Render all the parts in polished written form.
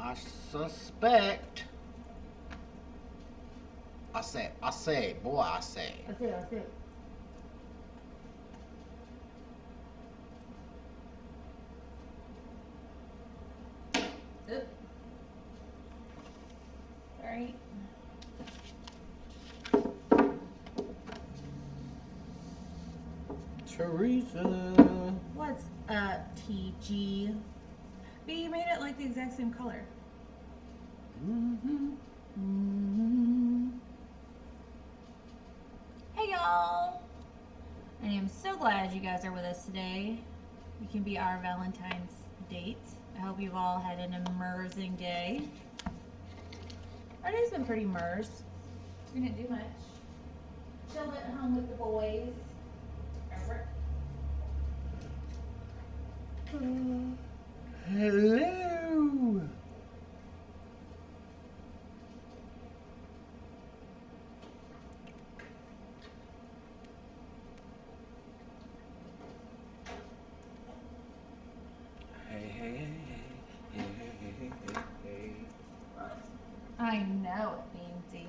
I suspect. I say, boy, I say. I see. Oop. Sorry. Teresa. What's up, TG? B, you made it like the exact same color. Hey, y'all. I am so glad you guys are with us today. You can be our Valentine's date. I hope you've all had an immersing day. Our day's been pretty immersed. We didn't do much. Chilled at home with the boys. Hello. Hey. I know it, Beansy.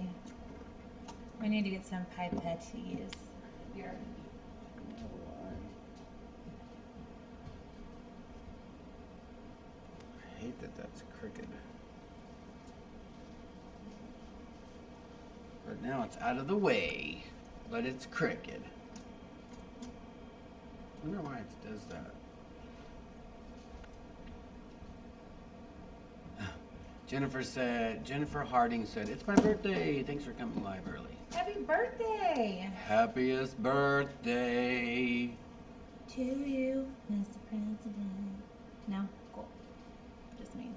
We need to get some pipettes. Here. I hate that that's crooked. But now it's out of the way. But it's crooked. I wonder why it does that. Jennifer Harding said, it's my birthday. Thanks for coming live early. Happy birthday! Happiest birthday to you, Mr. President. No? Cool. Just me.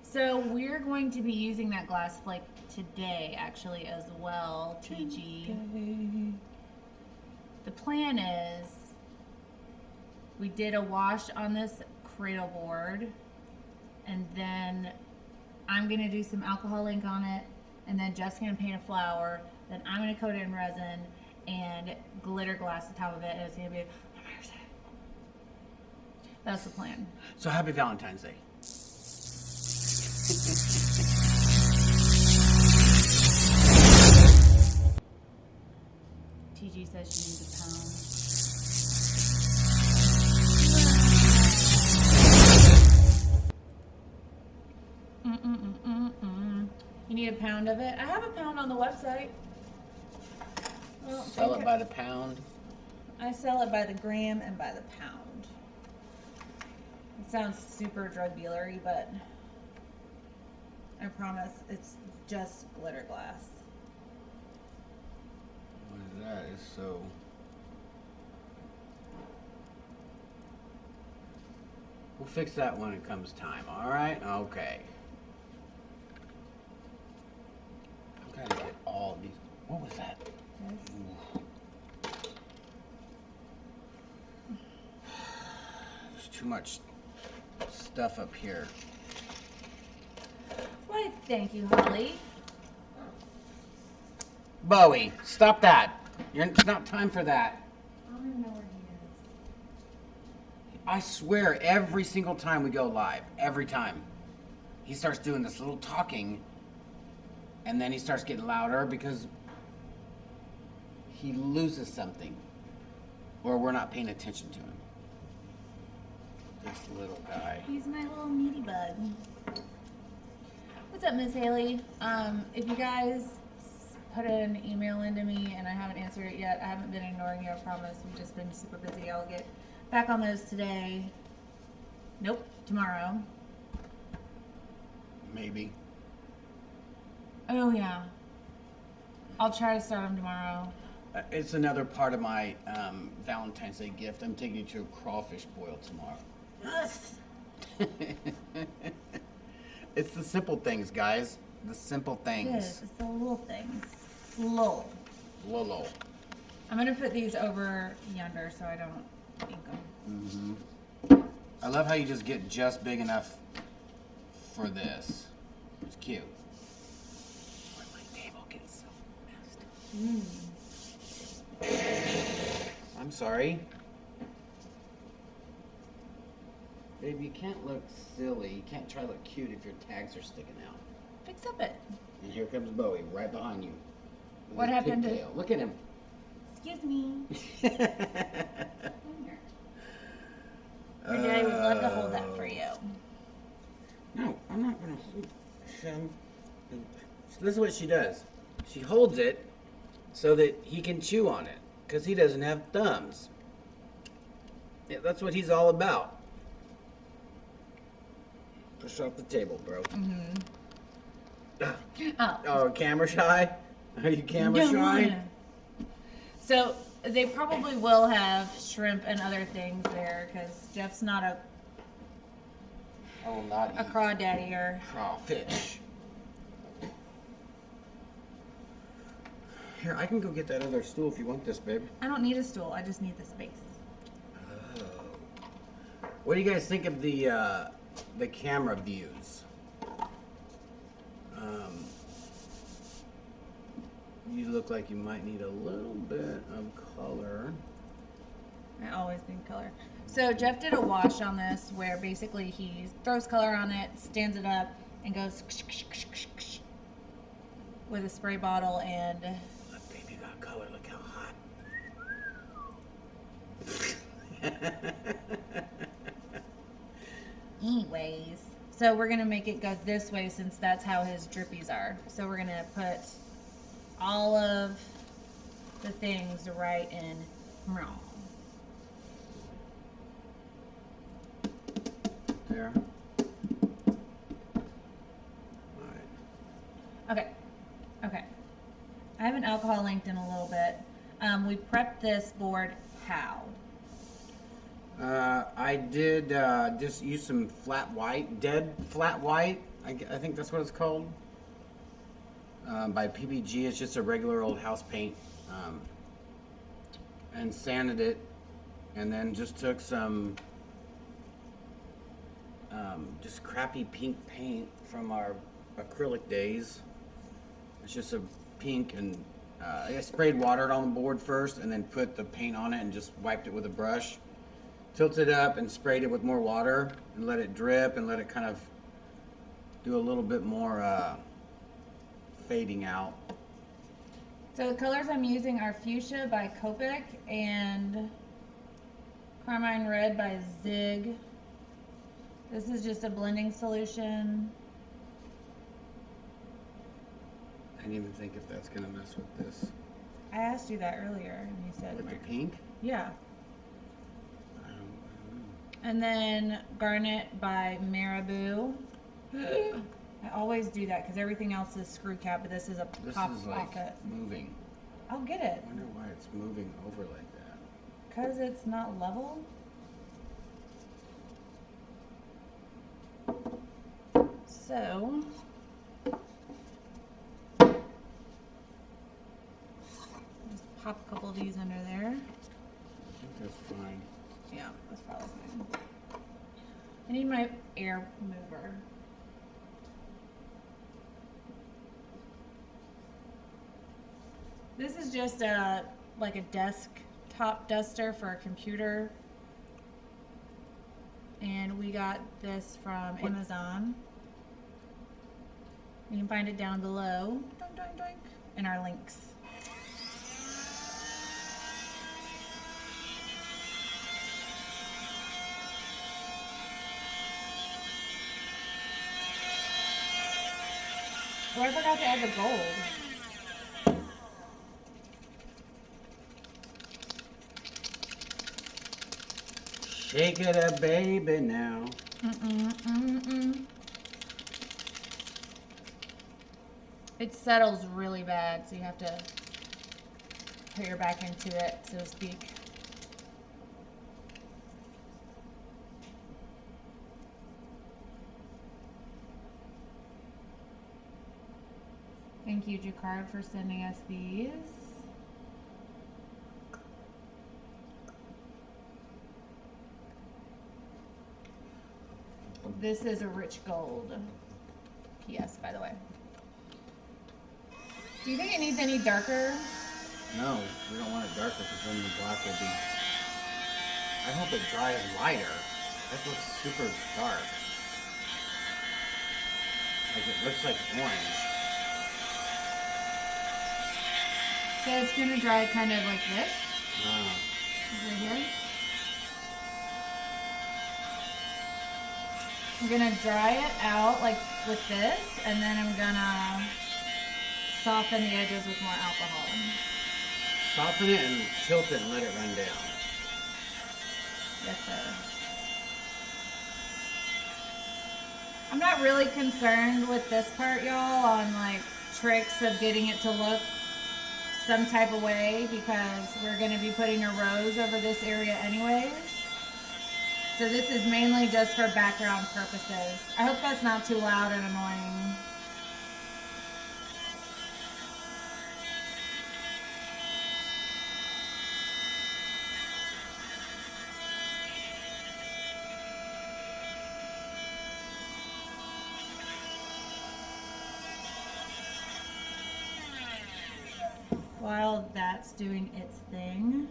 So we're going to be using that glass flake today, actually, as well, TG. The plan is, we did a wash on this cradle board, and then I'm going to do some alcohol ink on it, and then Jeff's going to paint a flower, then I'm going to coat it in resin, and glitter glass the top of it, and it's going to be amazing. That's the plan. So happy Valentine's Day. TG says she needs a pound. You need a pound of it? I have a pound on the website. Sell it by the pound? I sell it by the gram and by the pound. It sounds super drug dealery, but I promise it's just glitter glass. What is that? It's so... We'll fix that when it comes time, alright? Okay. I've got to get all these... What was that? There's too much stuff up here. Why, thank you, Holly. Bowie, stop that. It's not time for that. I don't even know where he is. I swear, every single time we go live, every time, he starts doing this little talking, and then he starts getting louder because he loses something, or we're not paying attention to him. This little guy. He's my little meaty bug. What's up, Miss Haley? If you guys put an email into me and I haven't answered it yet, I haven't been ignoring you, I promise. We've just been super busy. I'll get back on those today. Nope, tomorrow. Maybe. Oh, yeah. I'll try to start them tomorrow. It's another part of my Valentine's Day gift. I'm taking you to a crawfish boil tomorrow. It's the simple things, guys. The simple things. It is. It's the little things. Little. Lolo. I'm going to put these over yonder so I don't ink them. Mm-hmm. I love how you just get just big enough for this. It's cute. Where my table gets so messed up. I'm sorry. Baby, you can't look silly. You can't try to look cute if your tags are sticking out. Fix up it. And here comes Bowie right behind you. With What his happened to- pigtail. Look at him. Excuse me. Come here. Your daddy would love to hold that for you. No, I'm not going to hold him. So this is what she does. She holds it so that he can chew on it because he doesn't have thumbs. Yeah, that's what he's all about. Push off the table, bro. Oh. Oh, camera shy? Are you camera Don't shy? wanna. So they probably will have shrimp and other things there because Jeff's not a I will not a eat crawdaddy or. crawfish. Here, I can go get that other stool if you want this, babe. I don't need a stool. I just need the space. Oh. What do you guys think of the camera views? You look like you might need a little bit of color. I always need color. So Jeff did a wash on this where basically he throws color on it, stands it up, and goes with a spray bottle and. Look, baby, got color. Look how hot. Anyways, so we're gonna make it go this way since that's how his drippies are. So we're gonna put all of the things right in. There. Alright. Okay. Okay. I have an alcohol linked in a little bit. We prepped this board how? I did just use some flat white, dead flat white. I think that's what it's called. By PBG. It's just a regular old house paint. And sanded it. And then just took some just crappy pink paint from our acrylic days. It's just a pink, and I sprayed water on the board first and then put the paint on it and just wiped it with a brush. Tilted it up and sprayed it with more water and let it drip and let it kind of do a little bit more fading out. So the colors I'm using are Fuchsia by Copic and Carmine Red by Zig. This is just a blending solution. I didn't even think if that's gonna mess with this. I asked you that earlier and you said, With the pink? yeah. I don't know. And then Garnet by Marabou. I always do that because everything else is screw cap, but this is a This pop is like off it. moving. I'll get it. I wonder why it's moving over like that. Because it's not level. So, just pop a couple of these under there. I think that's fine. Yeah, that's probably fine. I need my air mover. This is just like a desktop duster for a computer. And we got this from Amazon. You can find it down below. Doink, doink, doink, in our links. Oh, I forgot to add the gold. Shake it up, baby, now. It settles really bad, so you have to put your back into it, so to speak. Thank you, Jacquard, for sending us these. This is a rich gold. PS, by the way. Do you think it needs any darker? No, we don't want it darker because then the black will be... I hope it dries lighter. That looks super dark. Like it looks like orange. So it's gonna dry kind of like this, Wow. right here. I'm gonna dry it out like with this, and then I'm gonna soften the edges with more alcohol. Soften it and tilt it and let it run down. Yes, sir. I'm not really concerned with this part, y'all, on like tricks of getting it to look some type of way, because we're going to be putting a rose over this area anyways. So this is mainly just for background purposes. I hope that's not too loud and annoying. While that's doing its thing,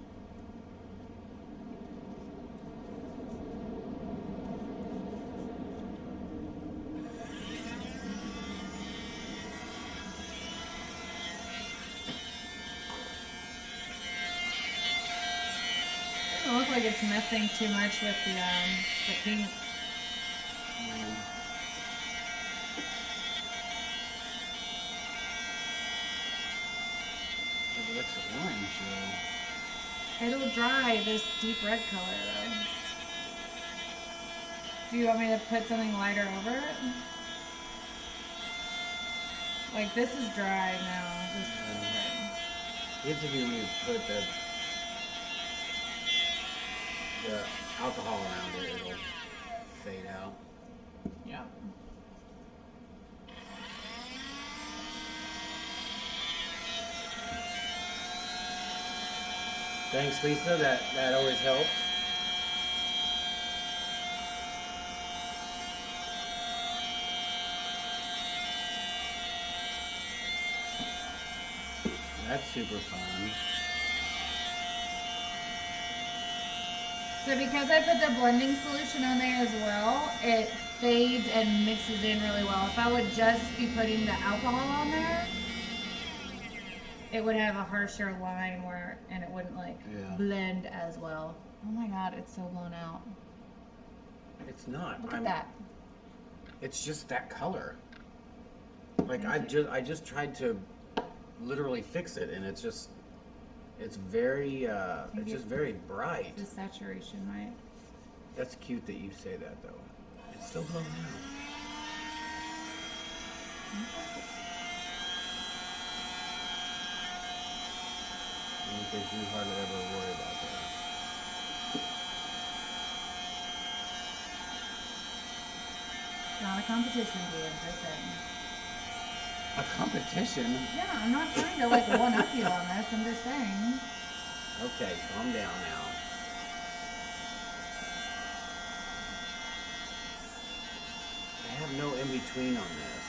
it doesn't look like it's messing too much with the pink. It looks orange though. It'll dry this deep red color though. Do you want me to put something lighter over it? Like this is dry now. This red. Usually when you put the alcohol around it, it'll fade out. Yeah. Thanks, Lisa. That always helps. That's super fun. So because I put the blending solution on there as well, it fades and mixes in really well. If I would just be putting the alcohol on there, it would have a harsher line and it wouldn't like blend as well. Oh my god, it's so blown out. It's not. Look at that. It's just that color. Like I just tried to literally fix it, and it's very it's just very bright. The saturation, right? That's cute that you say that though. It's still blown out. Because you hardly ever worry about that. Not a competition, Dean, just saying. A competition? Yeah, I'm not trying to like one up you on this. I'm just saying. Okay, calm down now. I have no in between on this.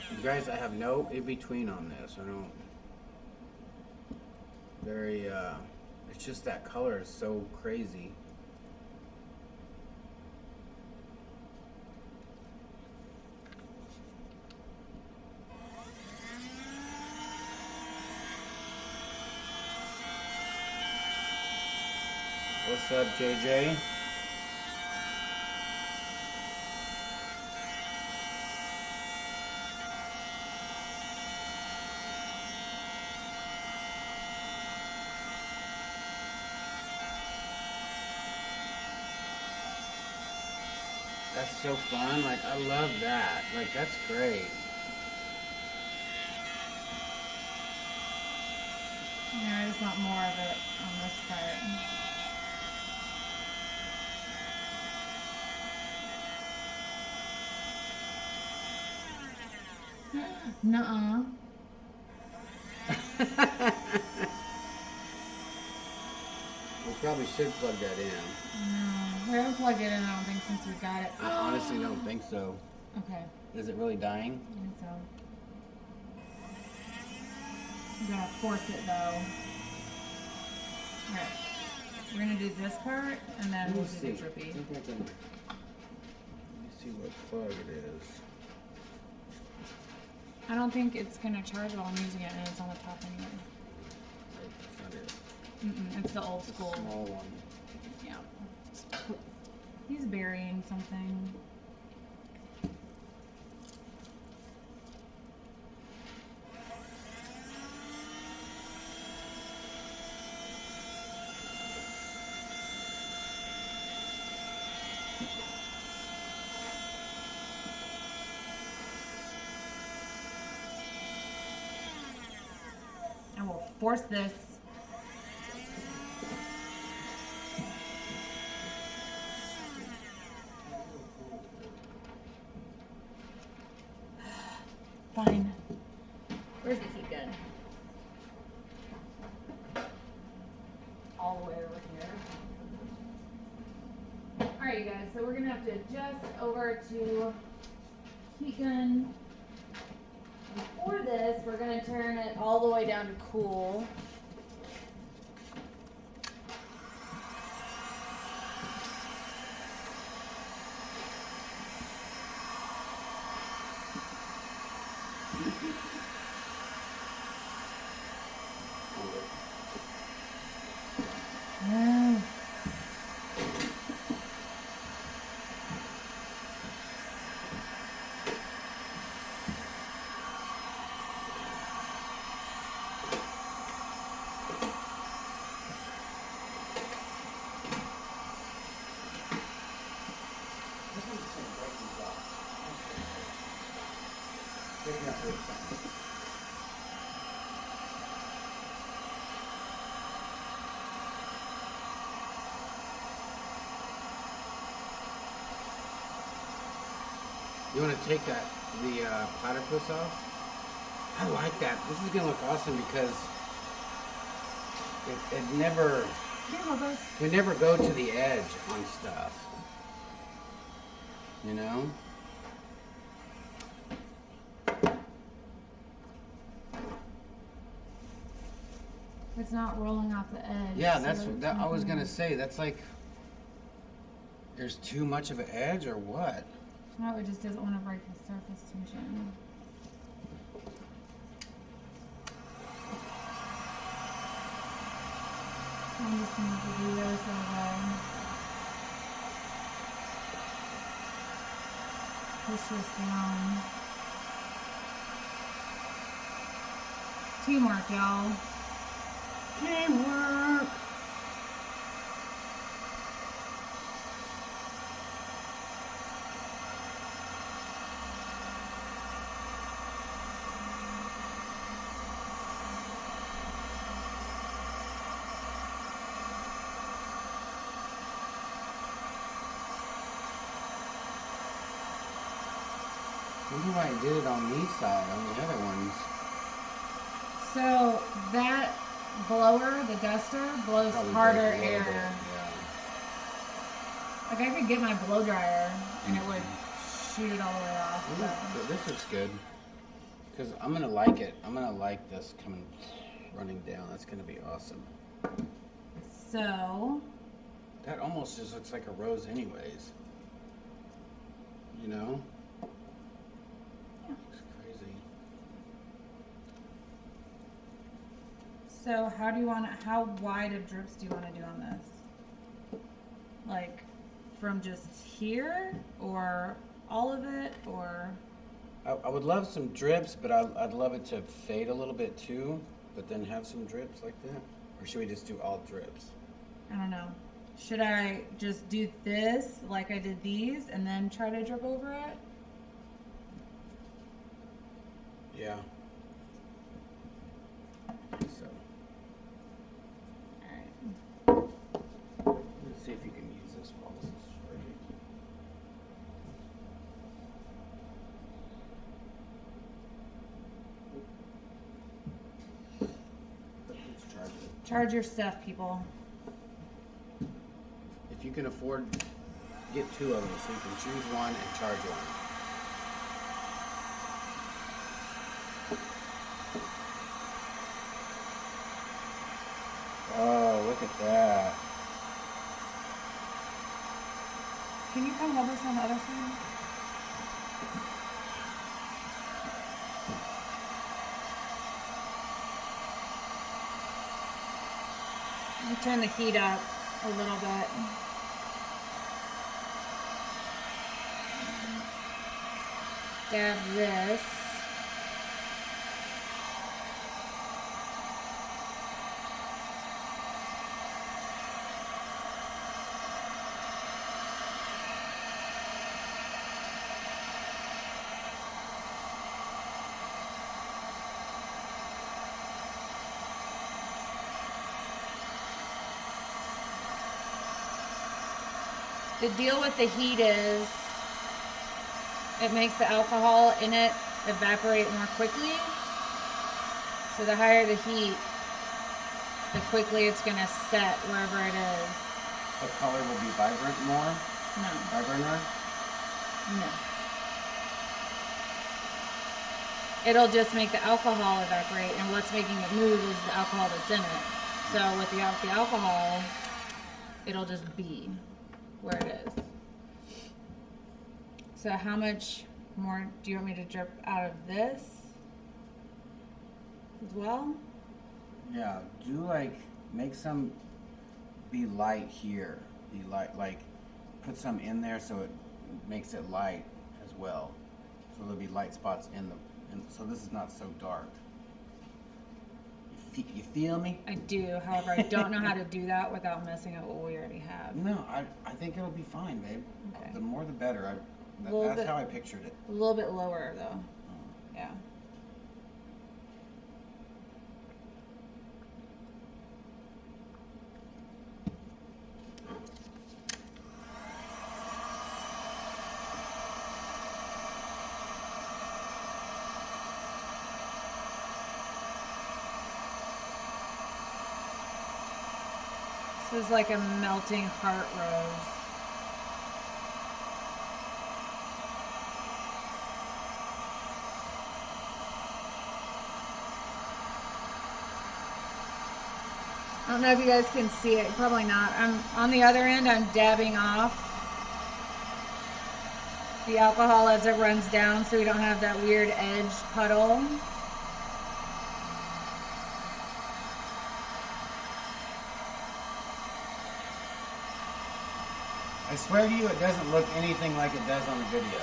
You guys, I have no in between on this. I don't. Very, it's just that color is so crazy. What's up, JJ? That's so fun. Like, I love that. Like, that's great. Yeah, I just want more of it on this part. Nuh-uh. We probably should plug that in. No, we haven't plugged it in, I don't think, since we got it. I honestly don't think so. Okay. Is it really dying? I think so. I'm gonna force it though. Alright. We're gonna do this part and then we'll do the drippy. I think I can. Let me see what plug it is. I don't think it's gonna charge while I'm using it, and it's on the top anyway. Right, that's not it. It's the old school. Small one. Yeah. He's burying something. And we'll force this. Fine. Where's the heat gun? All the way over here. Alright, you guys, so we're gonna have to adjust over to heat gun. And for this, we're gonna turn it all the way down to cool. No. You want to take the platypus off? I like that. This is gonna look awesome because it never. We never go to the edge on stuff. You know? It's not rolling off the edge. Yeah, so that's it's that. I not was gonna- gonna say that's like. There's too much of an edge, or what? No, it just doesn't want to break the surface tension. I'm just going to have to do this over. Push this down. Teamwork, y'all. Teamwork. I wonder why I did it on these side, on the other ones. So that blower, the duster, blows Probably harder break a little air. bit, yeah. Like I could get my blow dryer and it would shoot it all the way off. Ooh, But but this looks good. Because I'm going to like it. I'm going to like this coming, running down. That's going to be awesome. so That almost just looks like a rose anyways. You know? Yeah. Looks crazy. So how do you want to, how wide of drips do you want to do on this? Like from just here or all of it or? I would love some drips, but I'd love it to fade a little bit too, but then have some drips like that. Or should we just do all drips? I don't know. Should I just do this like I did these and then try to drip over it? Yeah. I think so. Alright. Let's see if you can use this while this is charging. Let's charge it. Charge your stuff, people. If you can afford, get two of them so you can choose one and charge one. come hold this on the other side? Let me turn the heat up a little bit. Dab this. The deal with the heat is it makes the alcohol in it evaporate more quickly. So the higher the heat, the quickly it's going to set wherever it is. The color will be vibrant more? No. Vibranter? No. It'll just make the alcohol evaporate, and what's making it move is the alcohol that's in it. So without the alcohol, it'll just be where it is. So how much more do you want me to drip out of this as well? Yeah, do like, make some be light here. Be light, like, put some in there so it makes it light as well. So there'll be light spots in the, so this is not so dark. You feel me? I do, however, I don't know how to do that without messing up what we already have. No, I think it'll be fine, babe. Okay. The more the better. That's how I pictured it. A little bit lower though. Yeah. This is like a melting heart rose. I don't know if you guys can see it, probably not. I'm on the other end, I'm dabbing off the alcohol as it runs down so we don't have that weird edge puddle. I swear to you, it doesn't look anything like it does on the video.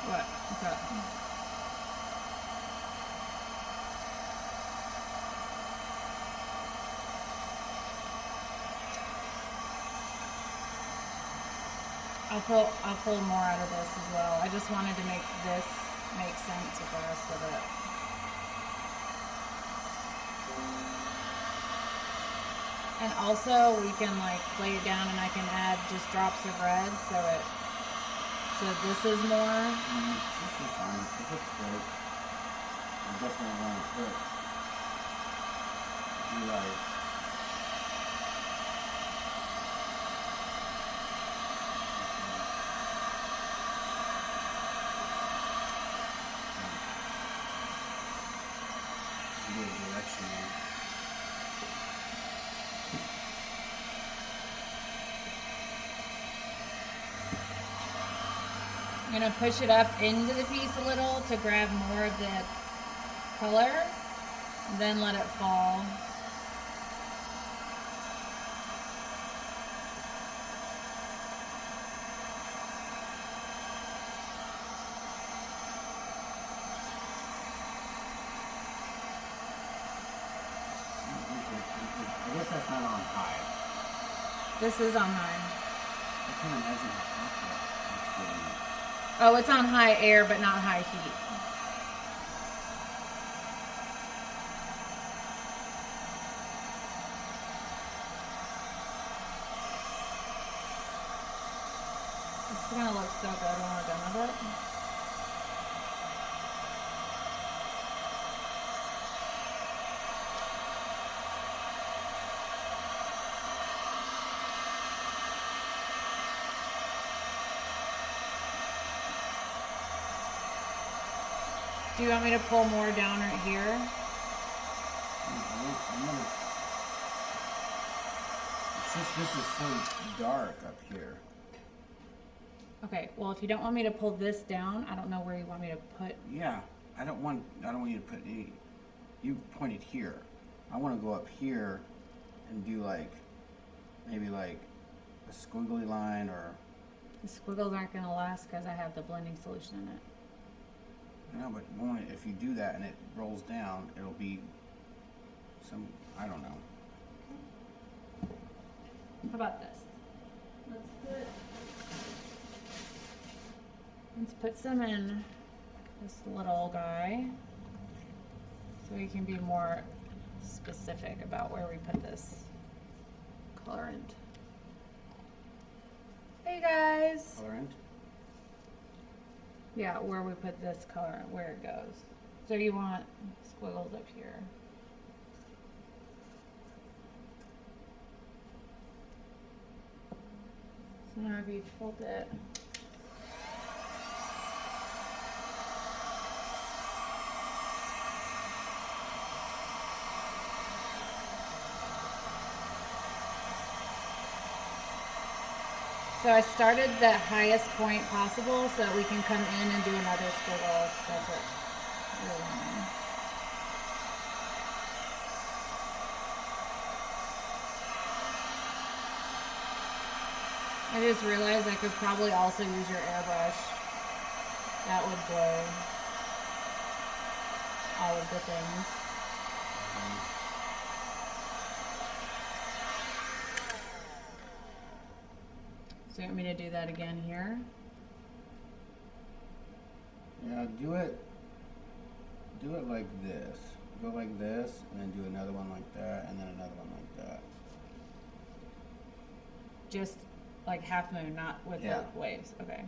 What? What's up? I'll pull more out of this as well. I just wanted to make this make sense with the rest of it. And also we can like lay it down and I can add just drops of red so this is more. This is fine. This looks great. I definitely want to put like do a direction there. I'm gonna push it up into the piece a little to grab more of the color, then let it fall. I guess that's not on high. This is on high. I can't imagine how hot that is. Oh, it's on high air, but not high heat. This is gonna look so good when we're done with it. Do you want me to pull more down right here? It's just this is so dark up here. Okay, well if you don't want me to pull this down, I don't know where you want me to put. Yeah, I don't want you to put any. You pointed here. I want to go up here and do like maybe like a squiggly line or. The squiggles aren't gonna last because I have the blending solution in it. No, but if you do that and it rolls down, it'll be some. I don't know. How about this? Let's put some in this little guy so we can be more specific about where we put this colorant. Hey guys! Colorant? Yeah, where we put this colorant, where it goes. So you want squiggles up here. So now if you hold it. So I started the highest point possible so that we can come in and do another squiggle. That's what we're wanting. I just realized I could probably also use your airbrush. That would blow all of the things. So you want me to do that again here? Yeah, do it like this. Go like this, and then do another one like that, and then another one like that. Just like half moon, not with the waves. Okay.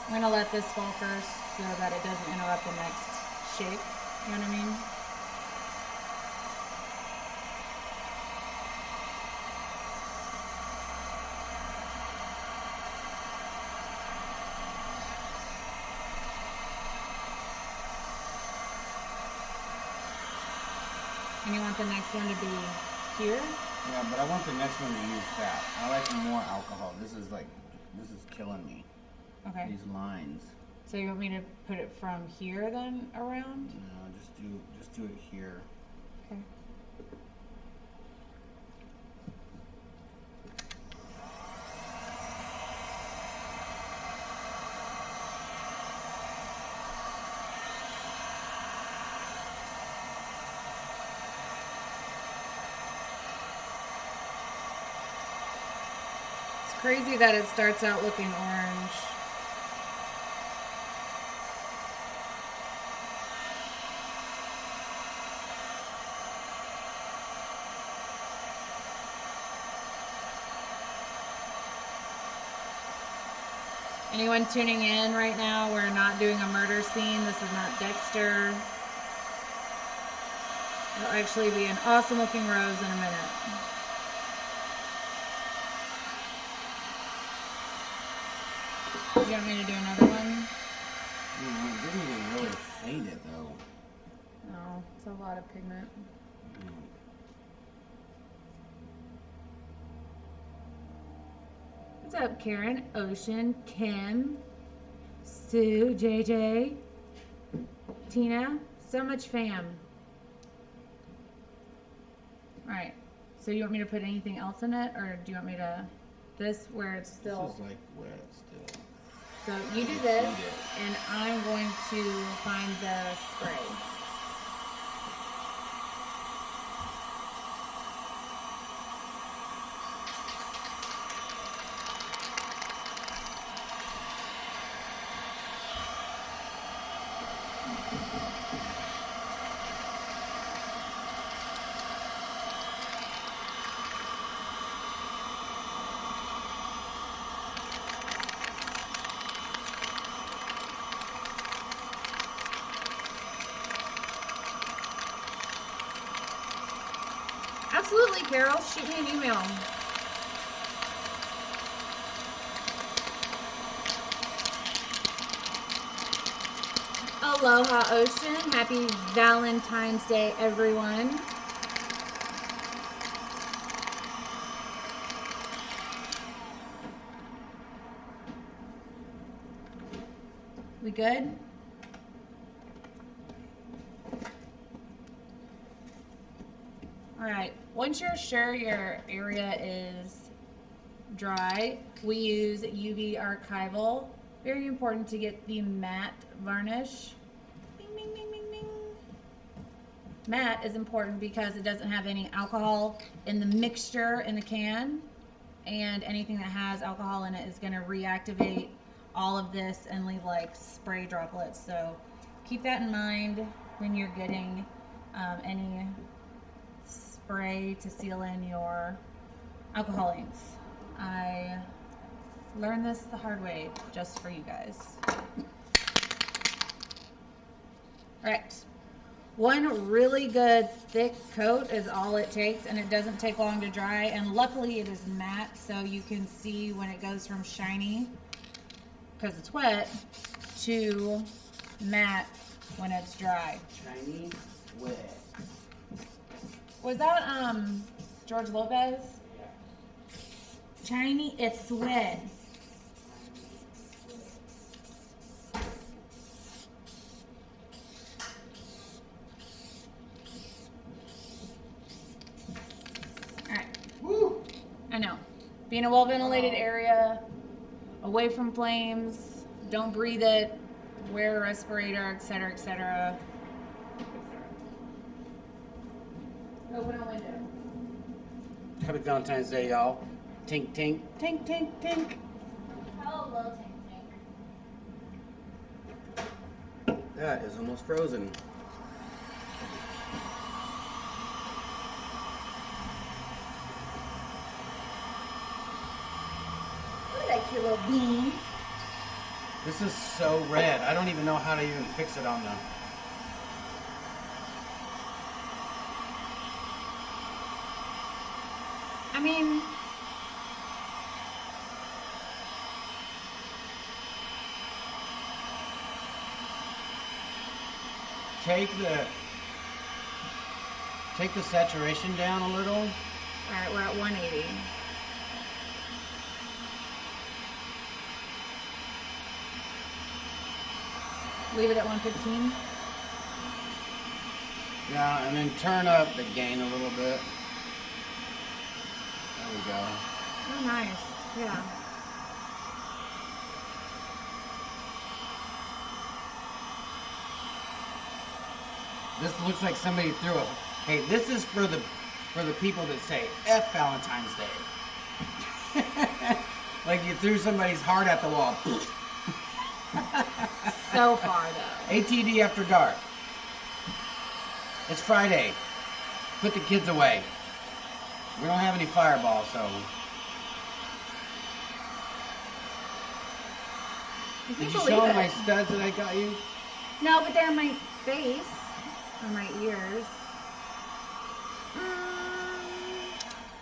I'm gonna let this fall first so that it doesn't interrupt the next shape. You know what I mean? And you want the next one to be here? Yeah, but I want the next one to use that. I like more alcohol. This is killing me. Okay. These lines. So you want me to put it from here then around? No, just do it here. Okay. Crazy that it starts out looking orange. Anyone tuning in right now, we're not doing a murder scene. This is not Dexter. It'll actually be an awesome looking rose in a minute. Do you want me to do another one? It didn't even really fade it though. No, it's a lot of pigment. What's up, Karen, Ocean, Kim, Sue, JJ, Tina? So much fam. Alright, so you want me to put anything else in it, or do you want me to, this where it's still? This is like wet still. So you do this, and I'm going to find the spray. Absolutely, Carol. Shoot me an email. Aloha Ocean. Happy Valentine's Day, everyone. We good? All right. Once you're sure your area is dry, we use UV archival. Very important to get the matte varnish. Bing, bing, bing, bing, bing. Matte is important because it doesn't have any alcohol in the mixture in the can, and anything that has alcohol in it is going to reactivate all of this and leave like spray droplets. So keep that in mind when you're getting any spray to seal in your alcohol inks. I learned this the hard way just for you guys. All right. One really good thick coat is all it takes, and it doesn't take long to dry. And luckily it is matte, so you can see when it goes from shiny, because it's wet, to matte when it's dry. Shiny, wet. Was that George Lopez? Yeah. Shiny, it's wet. I know. Be in a well-ventilated area, away from flames, don't breathe it, wear a respirator, etc., etc. Open a window. Happy Valentine's Day, y'all. Tink, tink, tink, tink, tink. Hello, Tink Tink. That is almost frozen. Look at that cute little bean. This is so red. I don't even know how to even fix it on the... I mean, take the saturation down a little. all right, we're at 180. Leave it at 115. Yeah, and then turn up the gain a little bit. There we go. Oh, nice. Yeah. This looks like somebody threw a... Hey, this is for the people that say F Valentine's Day. Like you threw somebody's heart at the wall. So far, though. ATD after dark. It's Friday. Put the kids away. We don't have any fireballs, so... Did you show them my studs that I got you? No, but they're in my face. Or my ears.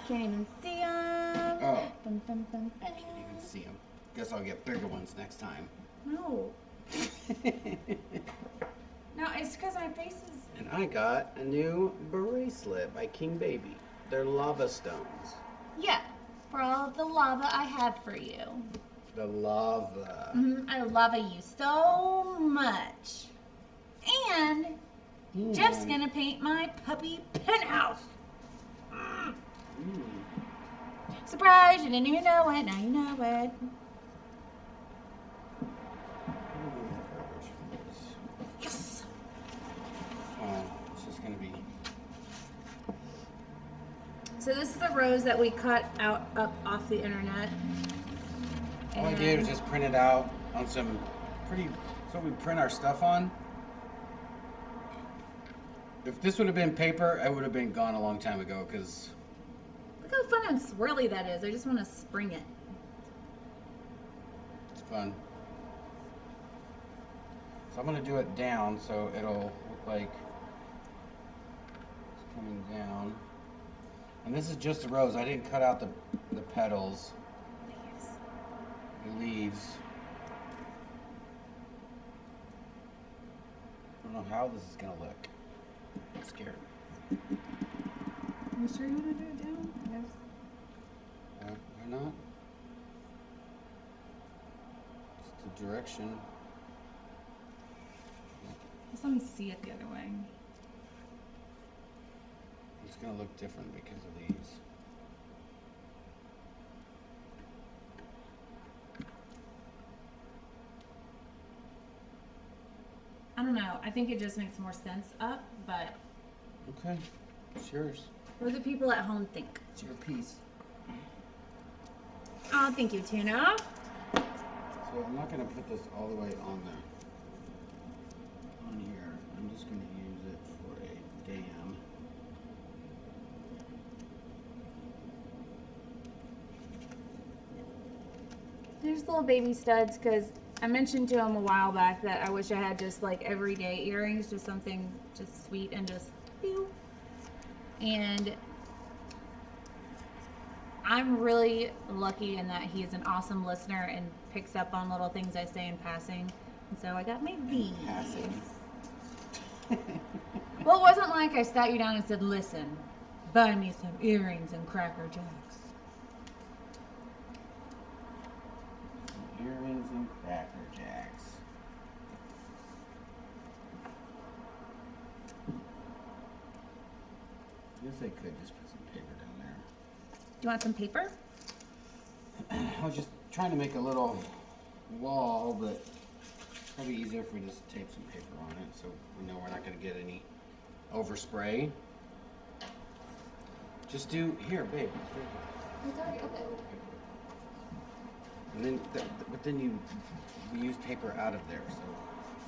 Can't even see them. Oh. Bum, bum, bum, bum. Can't even see them. Guess I'll get bigger ones next time. No. No, it's because my face is... And I got a new bracelet by King Baby. They're lava stones. Yeah. For all of the lava I had for you. The lava. I love you so much. And Jeff's gonna paint my puppy penthouse. Surprise! You didn't even know it. Now you know it. Yes. Oh, it's just gonna be... So this is the rose that we cut out up off the internet. All I did was just print it out on some pretty... So we print our stuff on. If this would have been paper, I would have been gone a long time ago, because... Look how fun and swirly that is. I just want to spring it. It's fun. So I'm going to do it down so it'll look like it's coming down. And this is just a rose. I didn't cut out the petals. Leaves. The leaves. don't know how this is gonna look. I'm scared. You sure you want to do it down? Yes. Why not? It's the direction. Just let me see it the other way. It's gonna look different because of these. I don't know. I think it just makes more sense up, but Okay, it's yours. what do the people at home think? It's your piece. Oh, thank you, Tuna. So I'm not gonna put this all the way on here. I'm just gonna use it for a dam. There's little baby studs because I mentioned to him a while back that I wish I had just like everyday earrings, just something just sweet and just pew. And I'm really lucky in that he's an awesome listener and picks up on little things I say in passing. And so I got my these. Passing. Well, it wasn't like I sat you down and said, listen, buy me some earrings and Cracker Jacks. Earrings and Cracker Jacks. I guess I could just put some paper down there. Do you want some paper? I was just trying to make a little wall, but it's probably easier if we just tape some paper on it so we know we're not going to get any overspray. Just do, here, babe. It's already open. And then, but then you use paper out of there, so.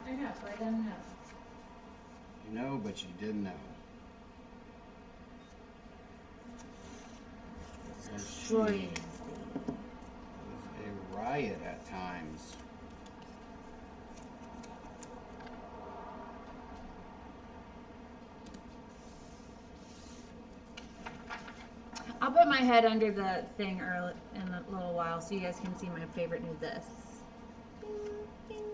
I know, so I didn't know. You know, but you didn't know. Crazy. It was a riot at times. I'll put my head under the thing early in a little while so you guys can see my favorite new this. Bing, bing.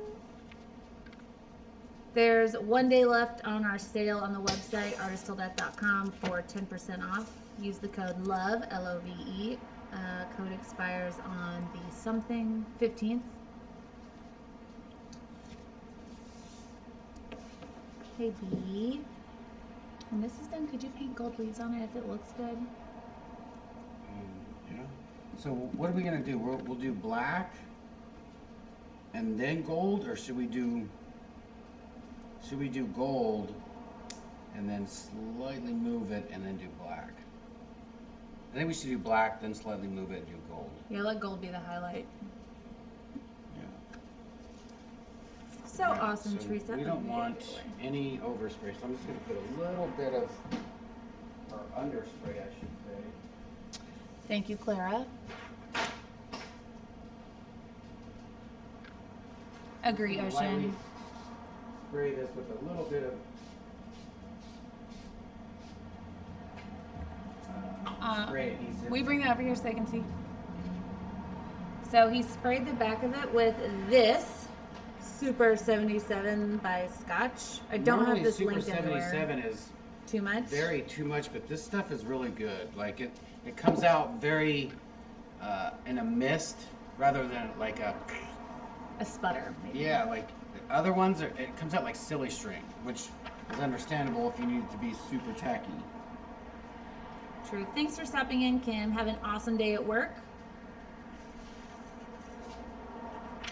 There's 1 day left on our sale on the website, artistilldeath.com, for 10% off. Use the code LOVE, L-O-V-E. Code expires on the something 15th. Hey, B. When this is done, could you paint gold leaves on it if it looks good? Yeah. So what are we gonna do? We'll do black and then gold, or should we do gold and then slightly move it and then do black? I think we should do black, then slightly move it and do gold. Yeah, let gold be the highlight. Yeah. So Right, awesome, so Teresa. we don't Okay, want get away. any overspray, so I'm just gonna put a little bit of, or underspray, I should say. Thank you, Clara. Agree, Lightly Ocean. spray this with a little bit of spray adhesive. Will you bring that over here so I can see? So he sprayed the back of it with this Super 77 by Scotch. I don't Normally, have this Super linked anywhere. 77 is Too much? too much, but this stuff is really good. Like it comes out very in a mist rather than like a sputter, maybe. yeah, like the other ones it comes out like silly string, which is understandable if you need it to be super tacky. True. Thanks for stopping in, Kim. Have an awesome day at work.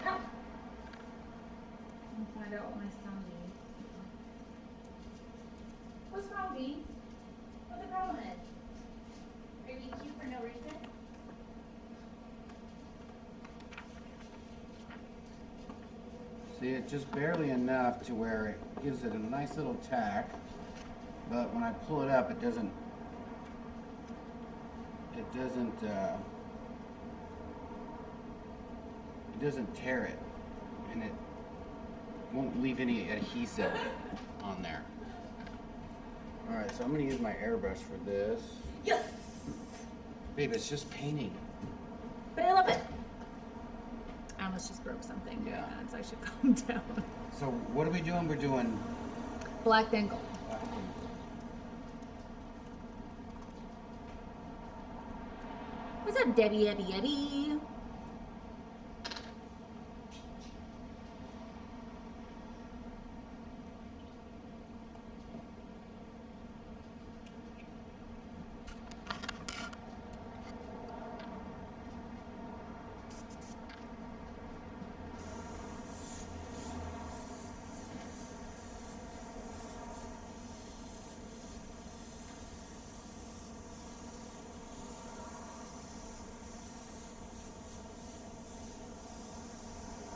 Oh. I'll find out what my son needs. What's wrong, B? What the problem is? Are you being cute for no reason? See, it just barely enough to where it gives it a nice little tack, but when I pull it up, it doesn't tear it, and it won't leave any adhesive on there. All right, so I'm gonna use my airbrush for this. Yes! Babe, it's just painting. But I love it. I almost just broke something. Yeah. So I should calm down. So what are we doing? We're doing Black then gold. Black and gold. What's up, Debbie, Debbie, Debbie?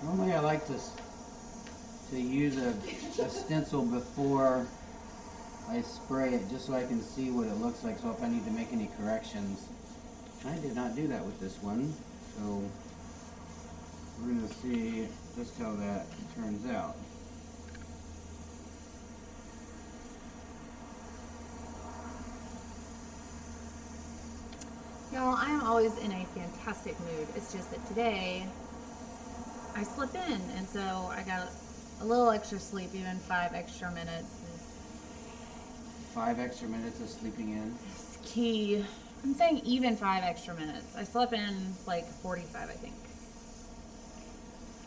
Normally I like to use a stencil before I spray it, just so I can see what it looks like, so if I need to make any corrections. I did not do that with this one, so we're going to see just how that turns out. Y'all, I am always in a fantastic mood. It's just that today I slip in, and so I got a little extra sleep, even 5 extra minutes. 5 extra minutes of sleeping in. It's key. I'm saying even 5 extra minutes. I slept in like 45, I think.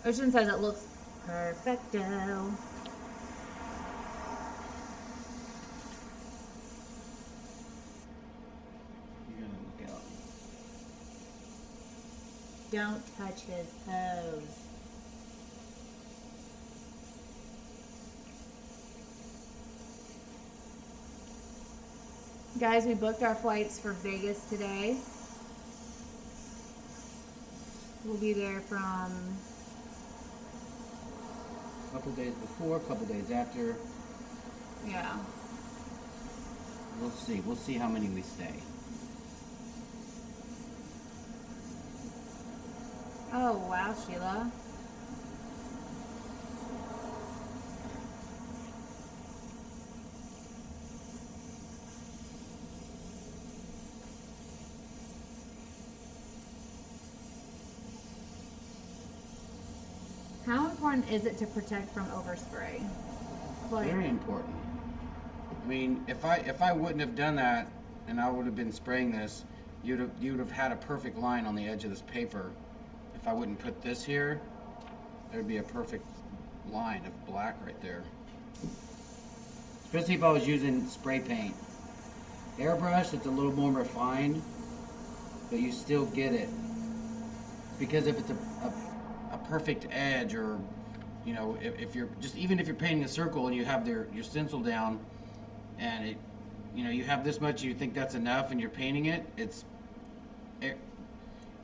Ocean says it looks perfecto. You're gonna look out. Don't touch his toes. Guys, we booked our flights for Vegas today. We'll be there from A couple days before, a couple days after. yeah. We'll see. We'll see how many we stay. Oh wow, Sheila. How important is it to protect from overspray? Like, Very important. I mean, if I wouldn't have done that, and I would have been spraying this, you'd have had a perfect line on the edge of this paper. If I wouldn't put this here, there'd be a perfect line of black right there. Especially if I was using spray paint. Airbrush, it's a little more refined, but you still get it. Because if it's a perfect edge, or you know, if you're just, even if you're painting a circle and you have your stencil down, and it, you know, you have this much, you think that's enough, and you're painting it,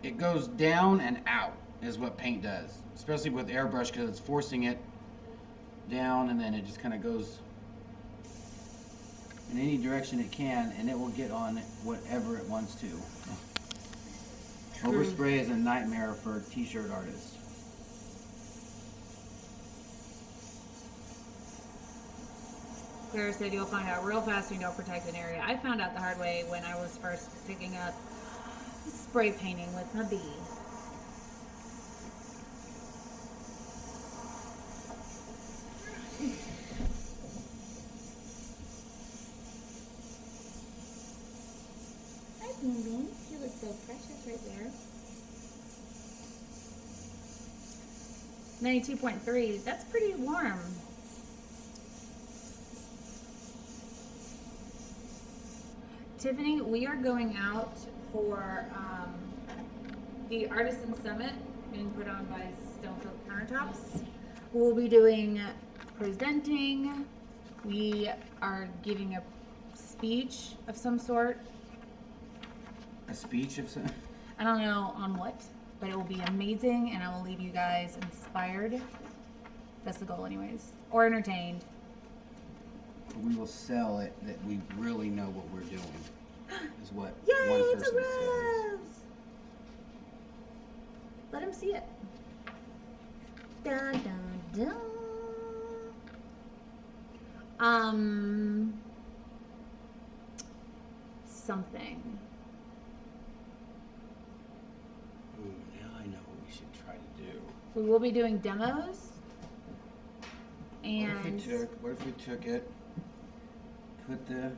it goes down and out is what paint does, especially with airbrush, because it's forcing it down, and then it just kind of goes in any direction it can, and it will get on whatever it wants to. Overspray is a nightmare for t-shirt artists. Sarah said you'll find out real fast when you don't protect an area. I found out the hard way when I was first picking up spray painting with my bees. Hi, Bean Bean. You look so precious right there. 92.3. That's pretty warm. Tiffany, we are going out for the Artisan Summit being put on by Stonefield Countertops. We'll be doing presenting. We are giving a speech of some sort. A speech of some. I don't know on what, but it will be amazing, and I will leave you guys inspired. That's the goal, anyways, or entertained. We will sell it that we really know what we're doing. Is what Yay, one it's a person says. rose! Let him see it. Dun, dun, dun. Something. Ooh, now I know what we should try to do. We will be doing demos. And What if we took it, put the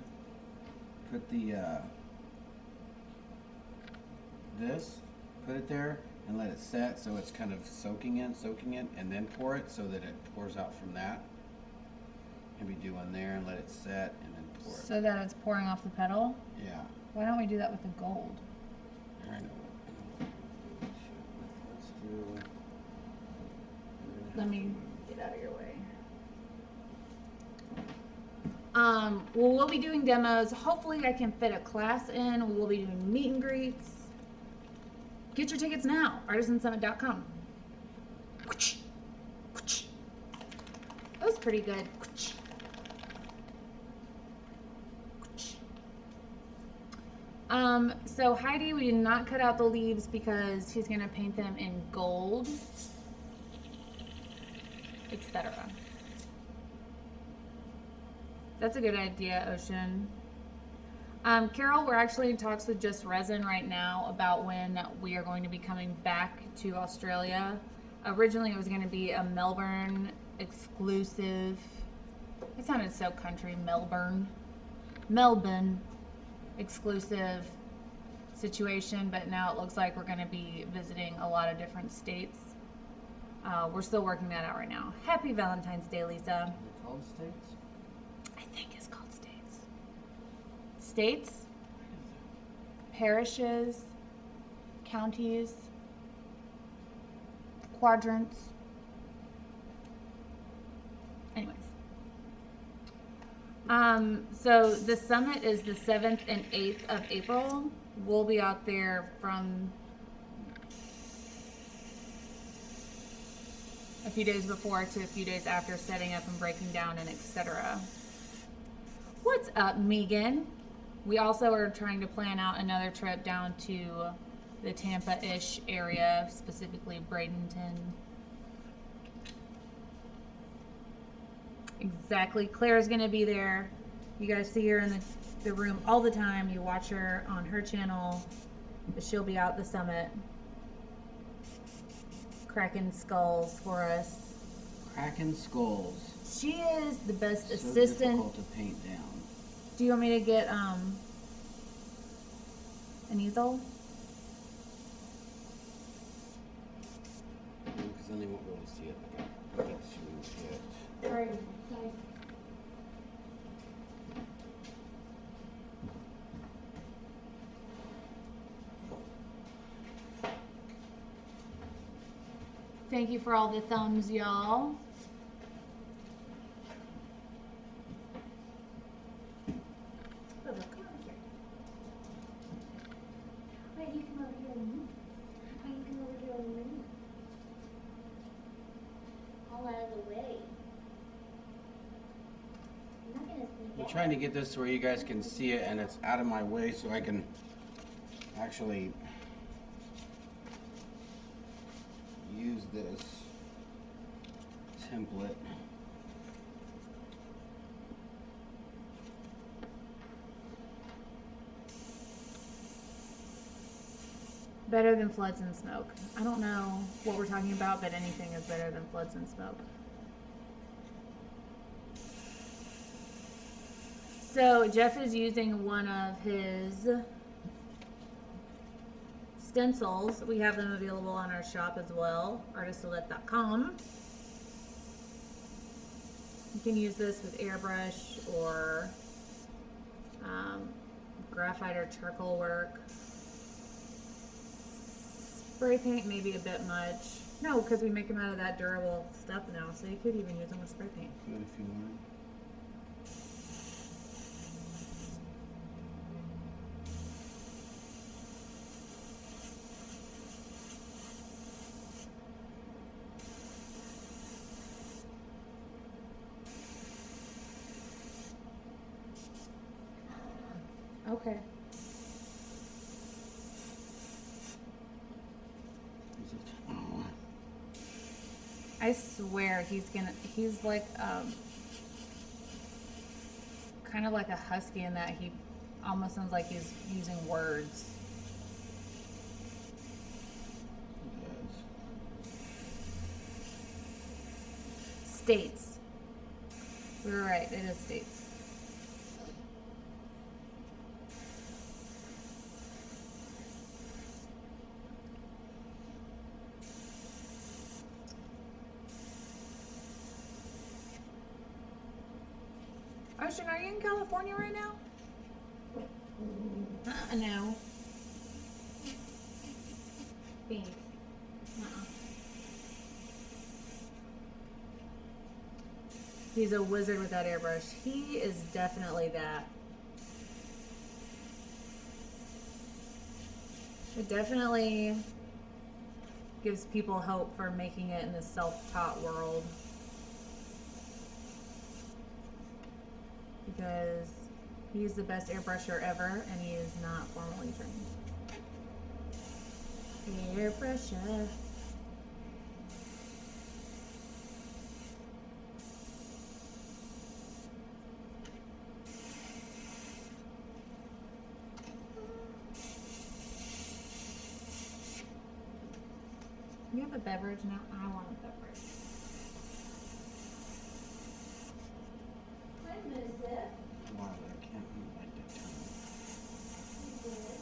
this, put it there, and let it set so it's kind of soaking it, and then pour it so that it pours out from that. Maybe do one there and let it set, and then pour it. so that it's pouring off the petal? Yeah. Why don't we do that with the gold? I know. Let's do. Let me get out of your way. Well, we'll be doing demos. Hopefully I can fit a class in. We will be doing meet and greets. Get your tickets now, artisansummit.com. That was pretty good. So Heidi, we did not cut out the leaves because she's gonna paint them in gold, etc. That's a good idea, Ocean. Carol, we're actually in talks with Just Resin right now about when we are going to be coming back to Australia. Originally, it was going to be a Melbourne exclusive. It sounded so country. Melbourne exclusive situation, but now it looks like we're going to be visiting a lot of different states. We're still working that out right now. Happy Valentine's Day, Lisa. They're called states? I think it's called states. States, parishes, counties, quadrants. Anyways. So the summit is the 7th and 8th of April. We'll be out there from a few days before to a few days after, setting up and breaking down and etc. What's up, Megan? We also are trying to plan out another trip down to the Tampa-ish area, specifically Bradenton. Exactly. Claire's going to be there. You guys see her in the room all the time. You watch her on her channel. But she'll be out the summit, cracking skulls for us. Cracking skulls. She is the best So assistant. difficult to paint down. Do you want me to get an easel? Because then they won't be able to see it. I got to get. Right. Thank you for all the thumbs, y'all. Bubba, come over here. Why do you come over here with me? Why do you come over here with me? All out of the way. I'm not gonna sneak I'm out. trying to get this where you guys can see it and it's out of my way so I can actually use this template. Better than floods and smoke. I don't know what we're talking about, but anything is better than floods and smoke. So Jeff is using one of his stencils. We have them available on our shop as well, artisalette.com. You can use this with airbrush or graphite or charcoal work. Spray paint maybe a bit much. No, because we make them out of that durable stuff now, so you could even use them with spray paint. Good if you want. Okay. Oh. I swear he's like kind of like a husky in that he almost sounds like he's using words. It does. States. We were right. It is Stix. Ocean, are you in California right now? No. Pink. He's a wizard with that airbrush. He is definitely that. It definitely gives people hope for making it in the self-taught world. Because he's the best airbrusher ever, and he is not formally trained. Airbrusher. You have a beverage now? I want a beverage. I missed it. Wow, I can't like that time. You did.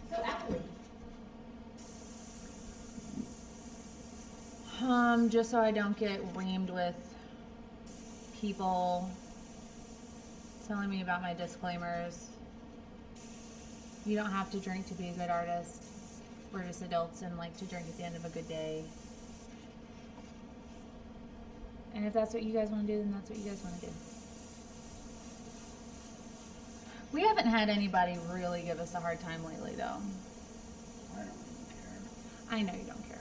So appley. Just so I don't get reamed with people telling me about my disclaimers. You don't have to drink to be a good artist. We're just adults and like to drink at the end of a good day. And if that's what you guys want to do, then that's what you guys want to do. We haven't had anybody really give us a hard time lately, though. I don't even care. I know you don't care.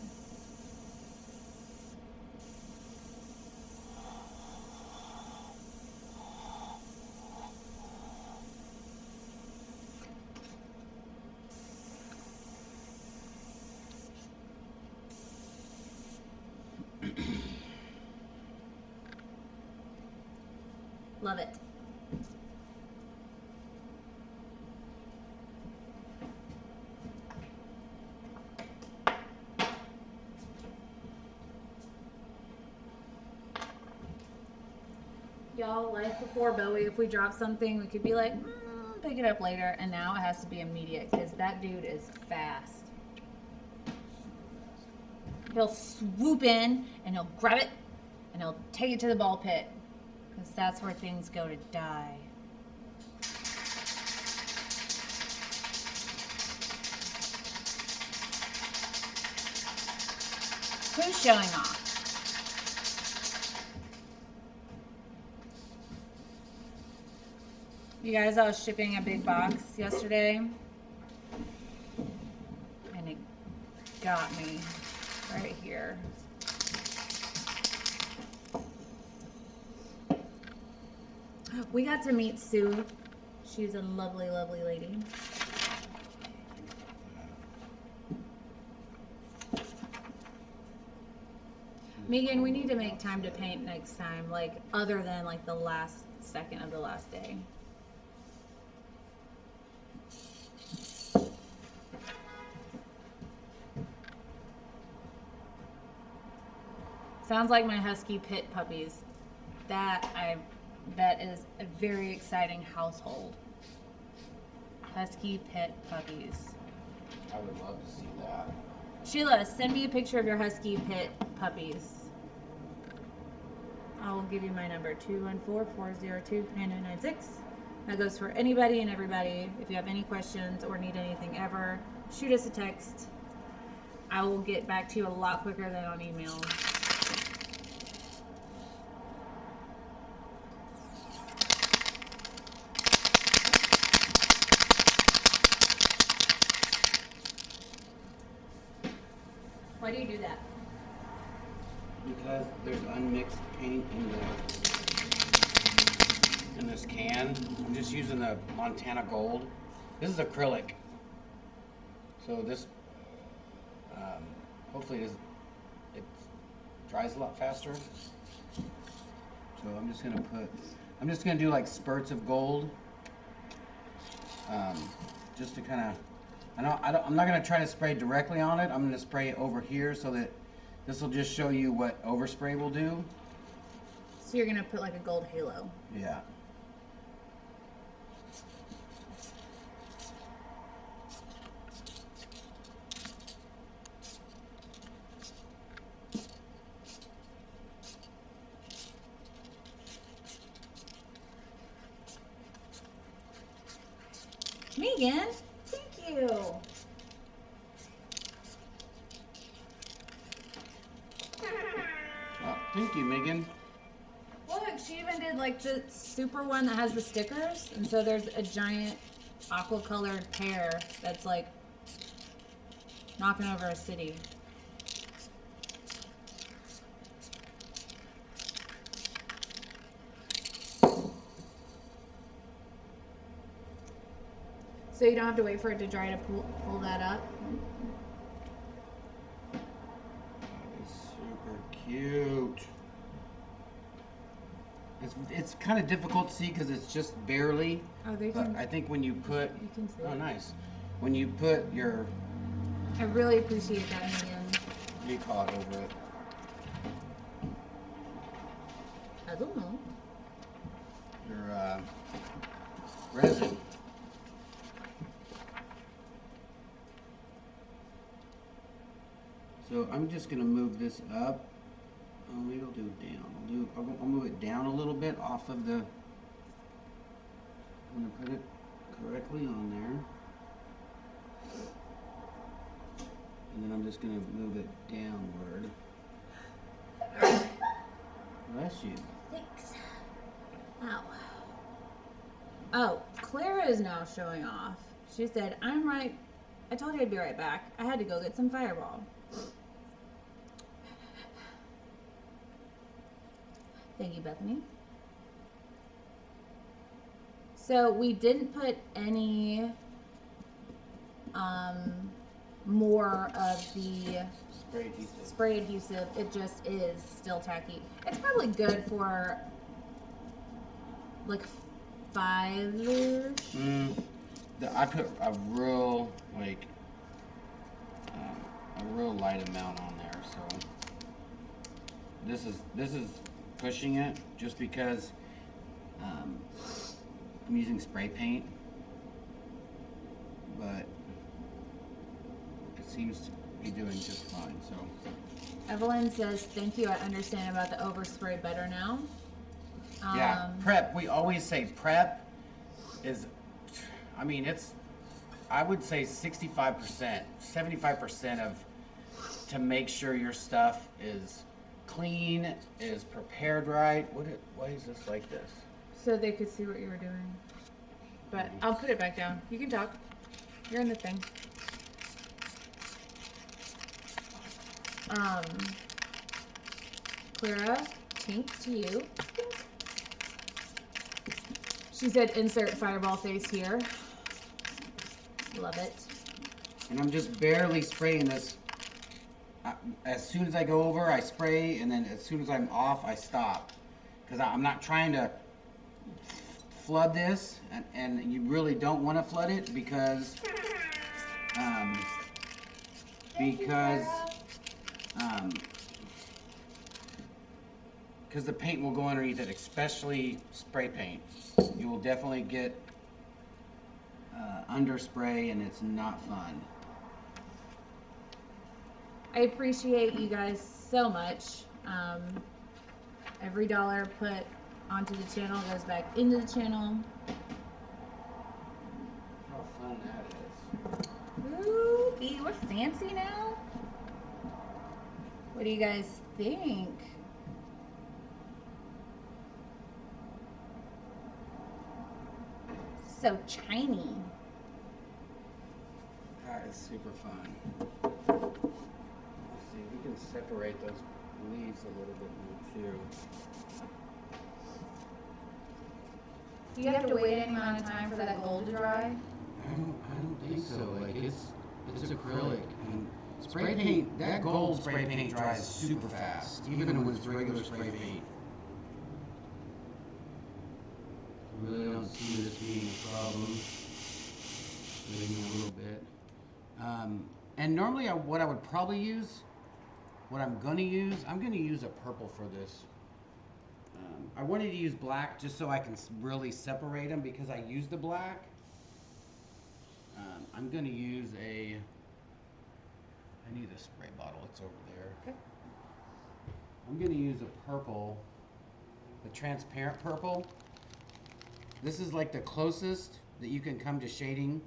Love it. Y'all, life before Bowie, if we drop something, we could be like, pick it up later. And now it has to be immediate because that dude is fast. He'll swoop in and he'll grab it and he'll take it to the ball pit because that's where things go to die. Who's showing off? You guys, I was shipping a big box yesterday and it got me right here. We got to meet Sue. She's a lovely, lovely lady. Megan, we need to make time to paint next time, like other than like the last second of the last day. Sounds like my husky pit puppies. That is a very exciting household. Husky pit puppies. I would love to see that. Sheila, send me a picture of your husky pit puppies. I will give you my number, 214-402-9996. That goes for anybody and everybody. If you have any questions or need anything ever, shoot us a text. I will get back to you a lot quicker than on email. Why do you do that? Because there's unmixed paint in this can. I'm just using the Montana Gold. This is acrylic. So this hopefully it dries a lot faster. So I'm just gonna do like spurts of gold, just to kind of. I'm not gonna try to spray directly on it. I'm gonna spray over here so that this will just show you what overspray will do. So you're gonna put like a gold halo. Yeah. Megan, thank you. Oh, thank you, Megan. Look, she even did like the super one that has the stickers, and so there's a giant aqua colored pear that's like knocking over a city. So you don't have to wait for it to dry to pull that up. That is super cute. It's kind of difficult to see because it's just barely. Oh, they But can. I think when you put, You can see oh it. nice, when you put your, I really appreciate that, Megan. what do you call it over it? I don't know. Your resin. So I'm just gonna move this up. Oh, maybe I'll do it down. I'll move it down a little bit off of the. I'm gonna put it correctly on there. And then I'm just gonna move it downward. Bless you. Thanks. Ow. Oh, Clara is now showing off. She said, I'm right. I told you I'd be right back. I had to go get some Fireball. Thank you, Bethany. So we didn't put any more of the Spray adhesive. spray adhesive. It just is still tacky. It's probably good for like 5-ish. I put a real a real light amount on there, so this is pushing it just because I'm using spray paint, but it seems to be doing just fine. So Evelyn says, thank you. I understand about the overspray better now. yeah, prep. We always say prep is, I mean, it's, I would say 65%, 75% of, to make sure your stuff is clean, is prepared right. Why is this like this? So they could see what you were doing. But I'll put it back down. You can talk. You're in the thing. Clara, thanks to you. She said, insert Fireball face here. Love it. And I'm just barely spraying this. As soon as I go over, I spray, and then as soon as I'm off, I stop. Because I'm not trying to flood this, and you really don't want to flood it because the paint will go underneath it, especially spray paint. You will definitely get underspray, and it's not fun. I appreciate you guys so much. Every dollar put onto the channel goes back into the channel. How fun that is. Ooh, we're fancy now. What do you guys think? So shiny. That is super fun. Let's see, we can separate those leaves a little bit more too. Do you have to wait any amount of time for that gold to dry? I don't think so. Like it's acrylic, and Spray paint, that gold spray paint dries super fast, even when it's regular spray paint. Really don't see this being a problem. Maybe a little bit. And normally what I would probably use, what I'm going to use a purple for this. I wanted to use black just so I can really separate them because I used the black. I'm going to use I need a spray bottle, it's over there. Okay. I'm going to use a purple, a transparent purple. This is like the closest that you can come to shading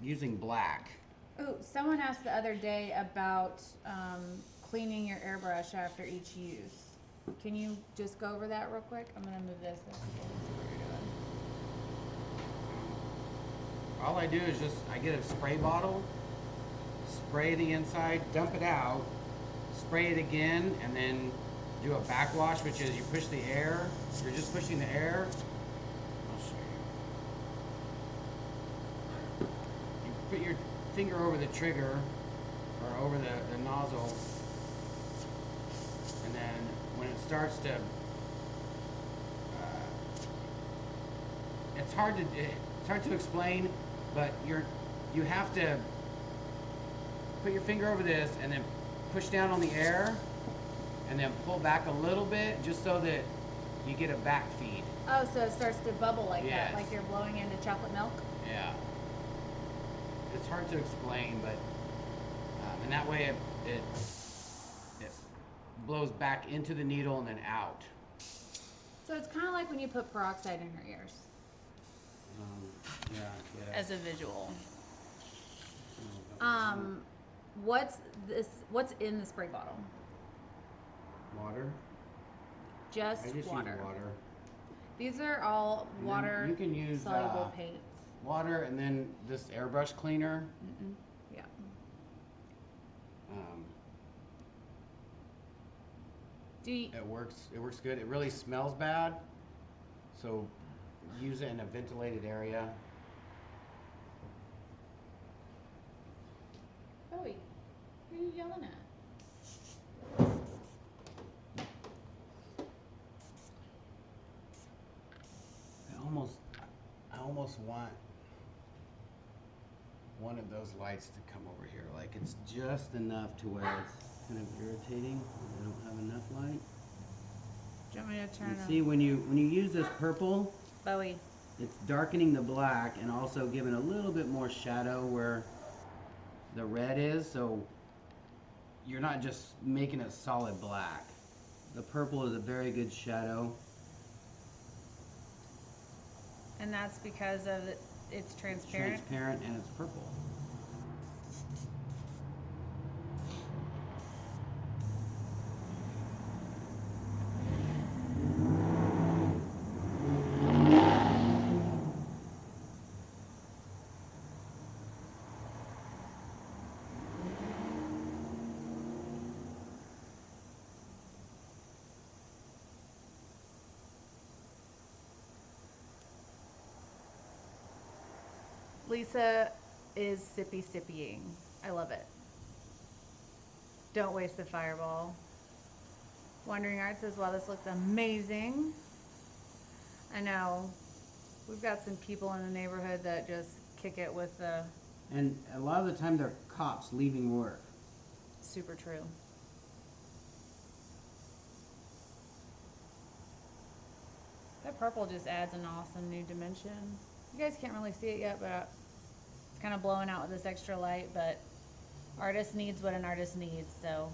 using black. Oh, someone asked the other day about cleaning your airbrush after each use. Can you just go over that real quick? I'm gonna move this so people can see what you're doing. All I do is I get a spray bottle, spray the inside, dump it out, spray it again, and then do a backwash, which is you push the air. You're just pushing the air. I'll show you. You put your finger over the trigger or over the nozzle, and then when it starts to, it's hard to explain, but you have to put your finger over this and then push down on the air and then pull back a little bit just so that you get a back feed. Oh, so it starts to bubble like Yes. that, like you're blowing into chocolate milk? Yeah. It's hard to explain, but and that way it blows back into the needle and then out. So it's kind of like when you put peroxide in your ears. Yeah. As a visual. What's in the spray bottle? Water. Just I just water. use water. These are all And then water you can use soluble paints. water and then this airbrush cleaner. Yeah. It works good. It really smells bad, so use it in a ventilated area. Bowie, who are you yelling at? I almost want one of those lights to come over here. Like it's just enough to where it's kind of irritating. I don't have enough light. Do you want me to turn And on? see, when you use this purple, Bowie. it's darkening the black and also giving a little bit more shadow where the red is, so you're not just making it solid black. The purple is a very good shadow. And that's because of it's transparent? Transparent and it's purple. Lisa is sippying. I love it. Don't waste the fireball. Wandering Art says, wow, this looks amazing. I know. We've got some people in the neighborhood that just kick it with the... And a lot of the time they're cops leaving work. Super true. That purple just adds an awesome new dimension. You guys can't really see it yet, but it's kind of blowing out with this extra light, but artist needs what an artist needs, so.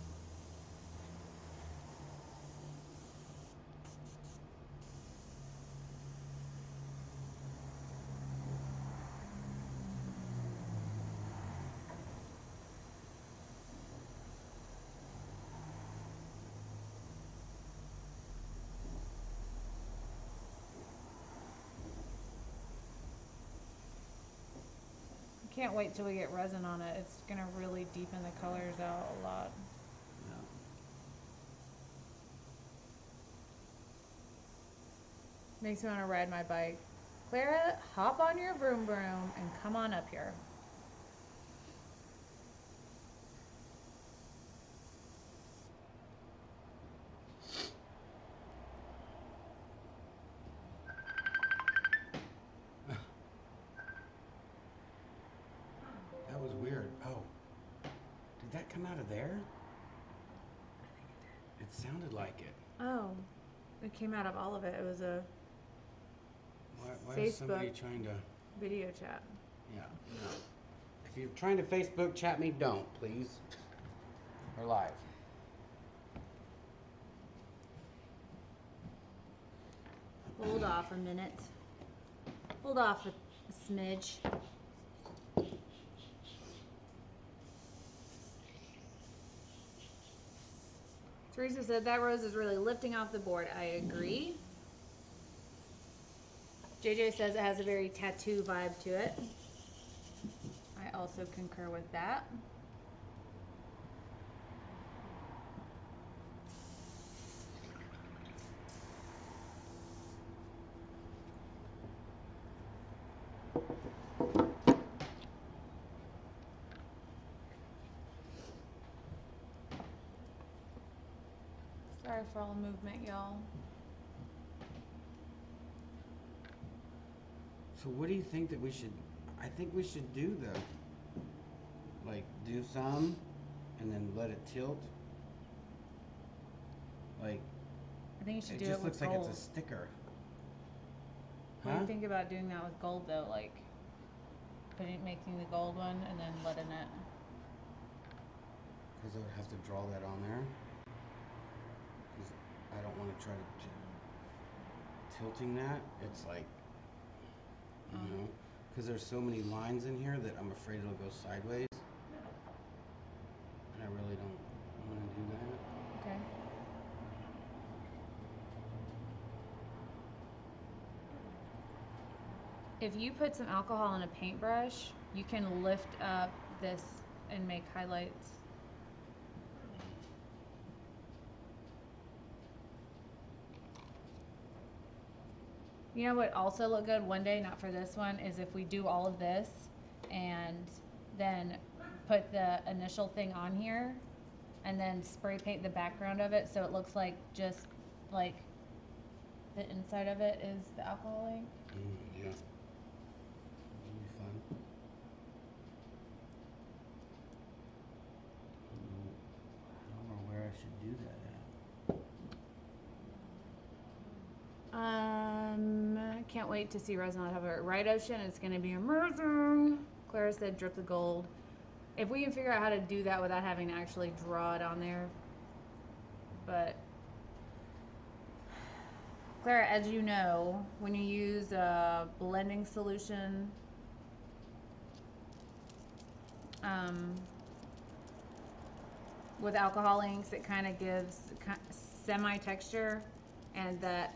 Can't wait till we get resin on it. It's gonna really deepen the colors out a lot. Yeah. Makes me want to ride my bike. Clara, hop on your vroom vroom and come on up here. come out of there? It sounded like it. Oh, it came out of all of it. It was a Why is somebody Facebook trying to? video chat. Yeah, no. If you're trying to Facebook chat me, don't, please. We're live. Hold off a minute. Hold off a smidge. Teresa said that rose is really lifting off the board. I agree. JJ says it has a very tattoo vibe to it. I also concur with that. Sorry for all the movement, y'all. So what do you think that we should? I think we should do do some, and then let it tilt. Like I think you should it do just it with looks gold. like it's a sticker. What do you think about doing that with gold though? Like making the gold one and then letting it. Because I would have to draw that on there. Because I don't want to try to tilting that. It's like, you know, because there's so many lines in here that I'm afraid it'll go sideways. And I really don't want to do that. Okay. If you put some alcohol in a paintbrush, you can lift up this and make highlights. You know what also look good one day, not for this one, is if we do all of this and then put the initial thing on here and then spray paint the background of it so it looks like just like the inside of it is the alcohol ink. Yeah. That'd be fun. I don't know where I should do that at. Can't wait to see resin on top of it. Right, Ocean? It's going to be amazing. Clara said drip the gold. If we can figure out how to do that without having to actually draw it on there. But, Clara, as you know, when you use a blending solution, with alcohol inks, it kind of gives semi-texture, and that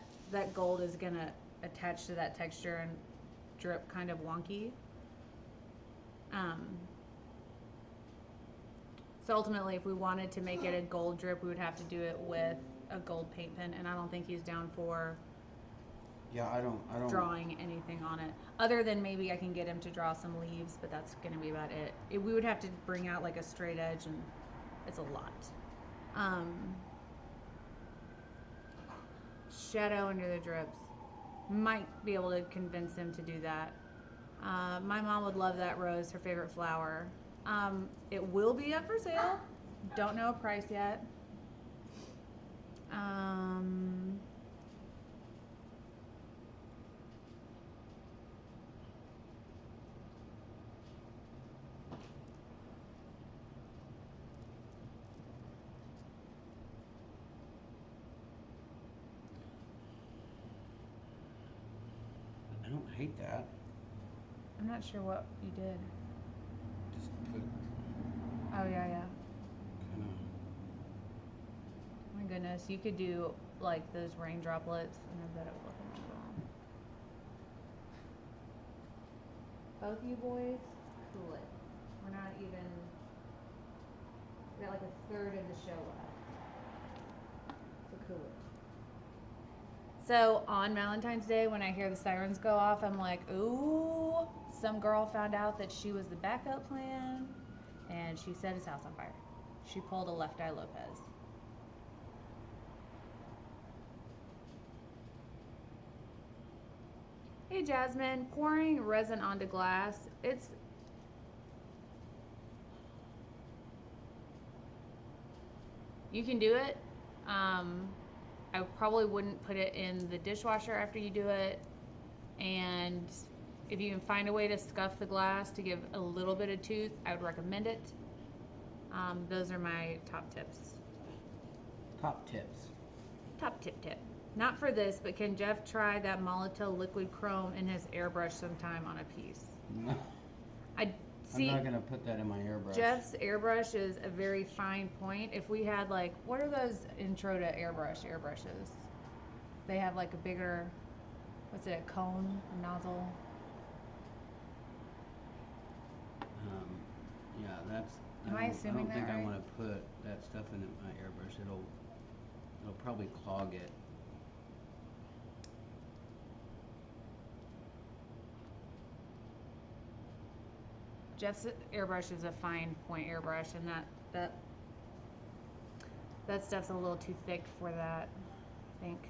gold is going to attach to that texture and drip kind of wonky. So ultimately, if we wanted to make it a gold drip, we would have to do it with a gold paint pen, and I don't think he's down for Yeah, I don't drawing anything on it. Other than maybe I can get him to draw some leaves, but that's going to be about it. We would have to bring out like a straight edge, and it's a lot. Shadow under the drips. Might be able to convince him to do that. My mom would love that rose, her favorite flower. It will be up for sale. Don't know a price yet. I don't hate that. I'm not sure what you did. Just put Oh, yeah. kind My goodness, you could do like those rain droplets, and I bet it would look amazing. Both you boys, cool it. We're not even, we got like a third of the show left. So cool it. So on Valentine's Day, when I hear the sirens go off, I'm like, ooh, some girl found out that she was the backup plan, and she set his house on fire. She pulled a Left Eye Lopez. Hey Jasmine, pouring resin onto glass. You can do it. I probably wouldn't put it in the dishwasher after you do it. And if you can find a way to scuff the glass to give a little bit of tooth, I would recommend it. Those are my top tips. Top tips. Top tip. Not for this, but can Jeff try that Molotel liquid chrome in his airbrush sometime on a piece? No, I see. I'm not gonna put that in my airbrush. Jeff's airbrush is a very fine point. If we had like, what are those intro to airbrushes? They have like a bigger, what's it, a cone, a nozzle? Yeah, that's. Am I assuming I don't that think I right? want to put that stuff in my airbrush. It'll probably clog it. Jeff's airbrush is a fine point airbrush, and that stuff's a little too thick for that, I think.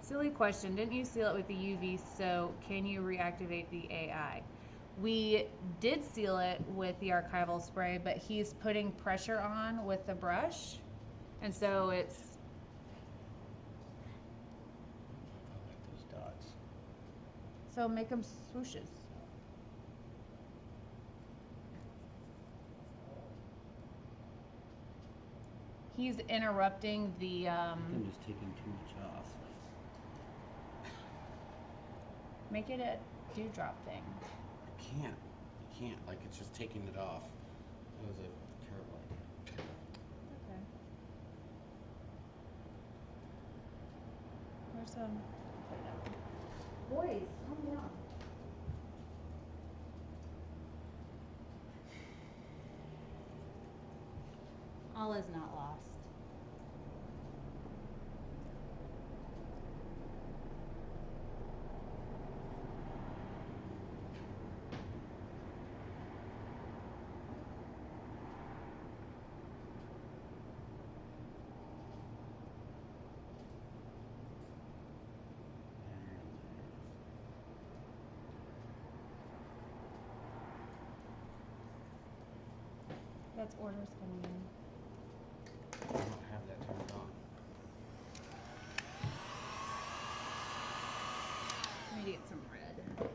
Silly question. Didn't you seal it with the UV, so can you reactivate the AI? We did seal it with the archival spray, but he's putting pressure on with the brush, and so it's... I like those dots. So make them swooshes. He's interrupting the... I'm just taking too much off. Make it a dewdrop thing. I can't. You can't. Like, it's just taking it off. That was a terrible idea. Okay. Where's some? Boys, calm down. All is not lost. That's orders coming in. I don't have that turned on. I need to get some red.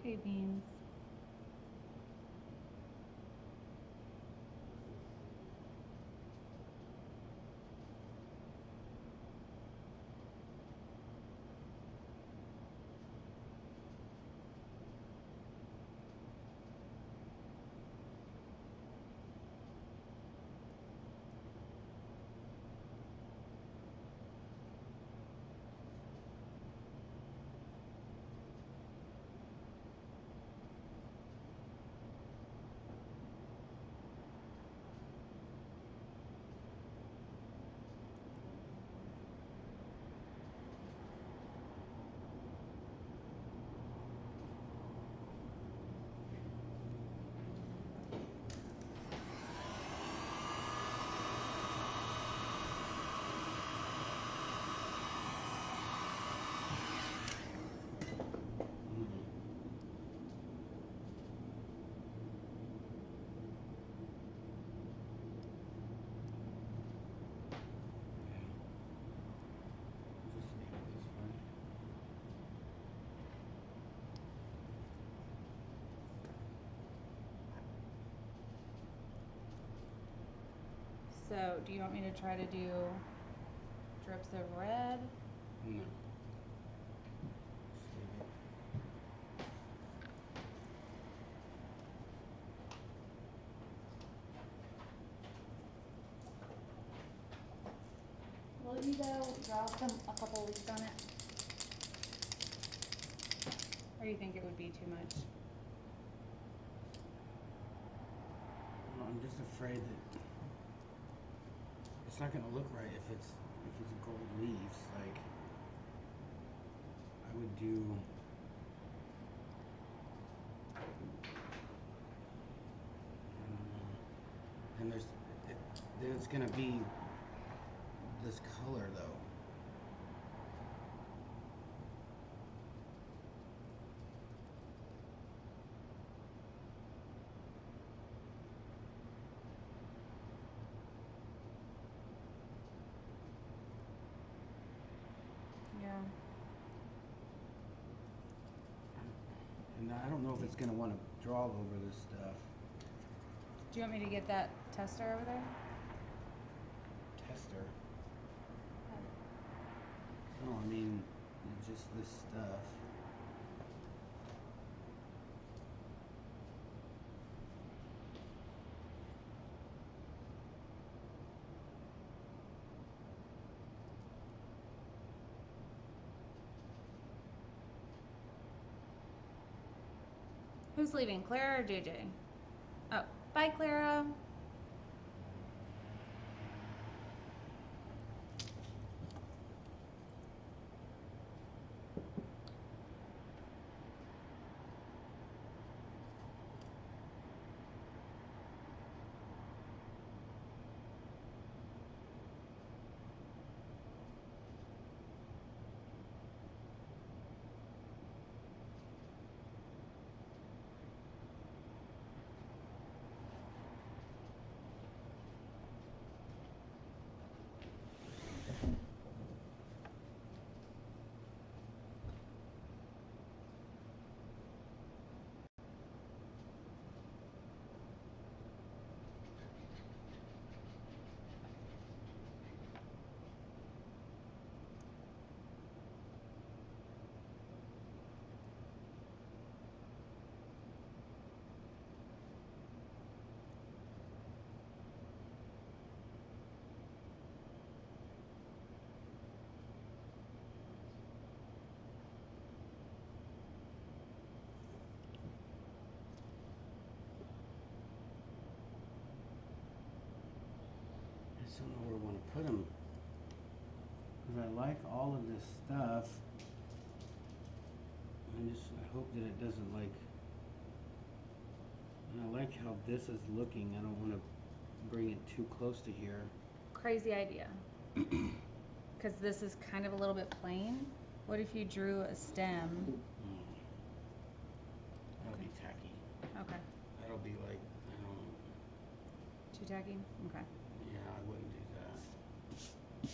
Okay, beans. So, do you want me to try to do drips of red? No. Will you though draw some a couple leaves on it? Or you think it would be too much? Well, I'm just afraid that it's not gonna look right if it's gold leaves. Like I would do. And then it's gonna be this color though. Yeah. And I don't know if it's gonna want to draw over this stuff. Do you want me to get that tester over there? Tester. No, I mean just this stuff. Who's leaving, Clara or JJ? Oh, bye, Clara. I just don't know where I want to put them. Because I like all of this stuff. I hope that it doesn't like. And I like how this is looking. I don't want to bring it too close to here. Crazy idea. Because this is kind of a little bit plain. What if you drew a stem? That'll be tacky. Okay. That'll be like, I don't. Too tacky? Okay. Yeah, I wouldn't do that.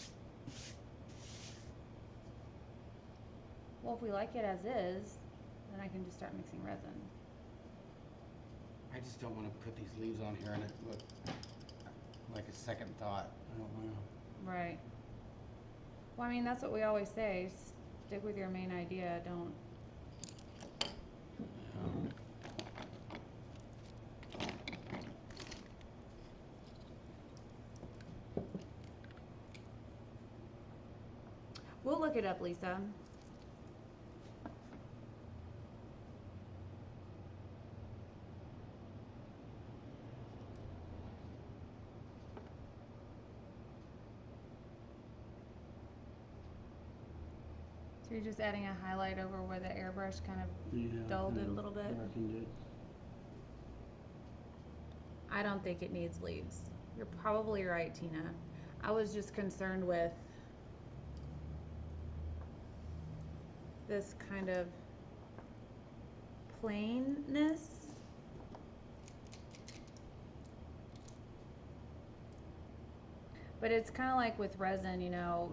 Well, if we like it as is, then I can just start mixing resin. I just don't want to put these leaves on here and it look like a second thought. I don't want to. Right. Well, I mean, that's what we always say. Stick with your main idea. Don't. We'll look it up, Lisa. So you're just adding a highlight over where the airbrush kind of dulled it a little bit? Darkened it. I don't think it needs leaves. You're probably right, Tina. I was just concerned with this kind of plainness. But it's kind of like with resin, you know,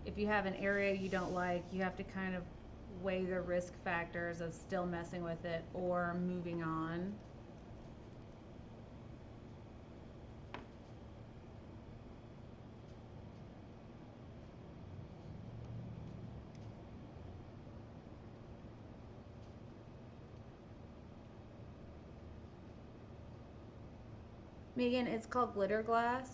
if you have an area you don't like, you have to kind of weigh the risk factors of still messing with it or moving on. Megan, it's called glitter glass.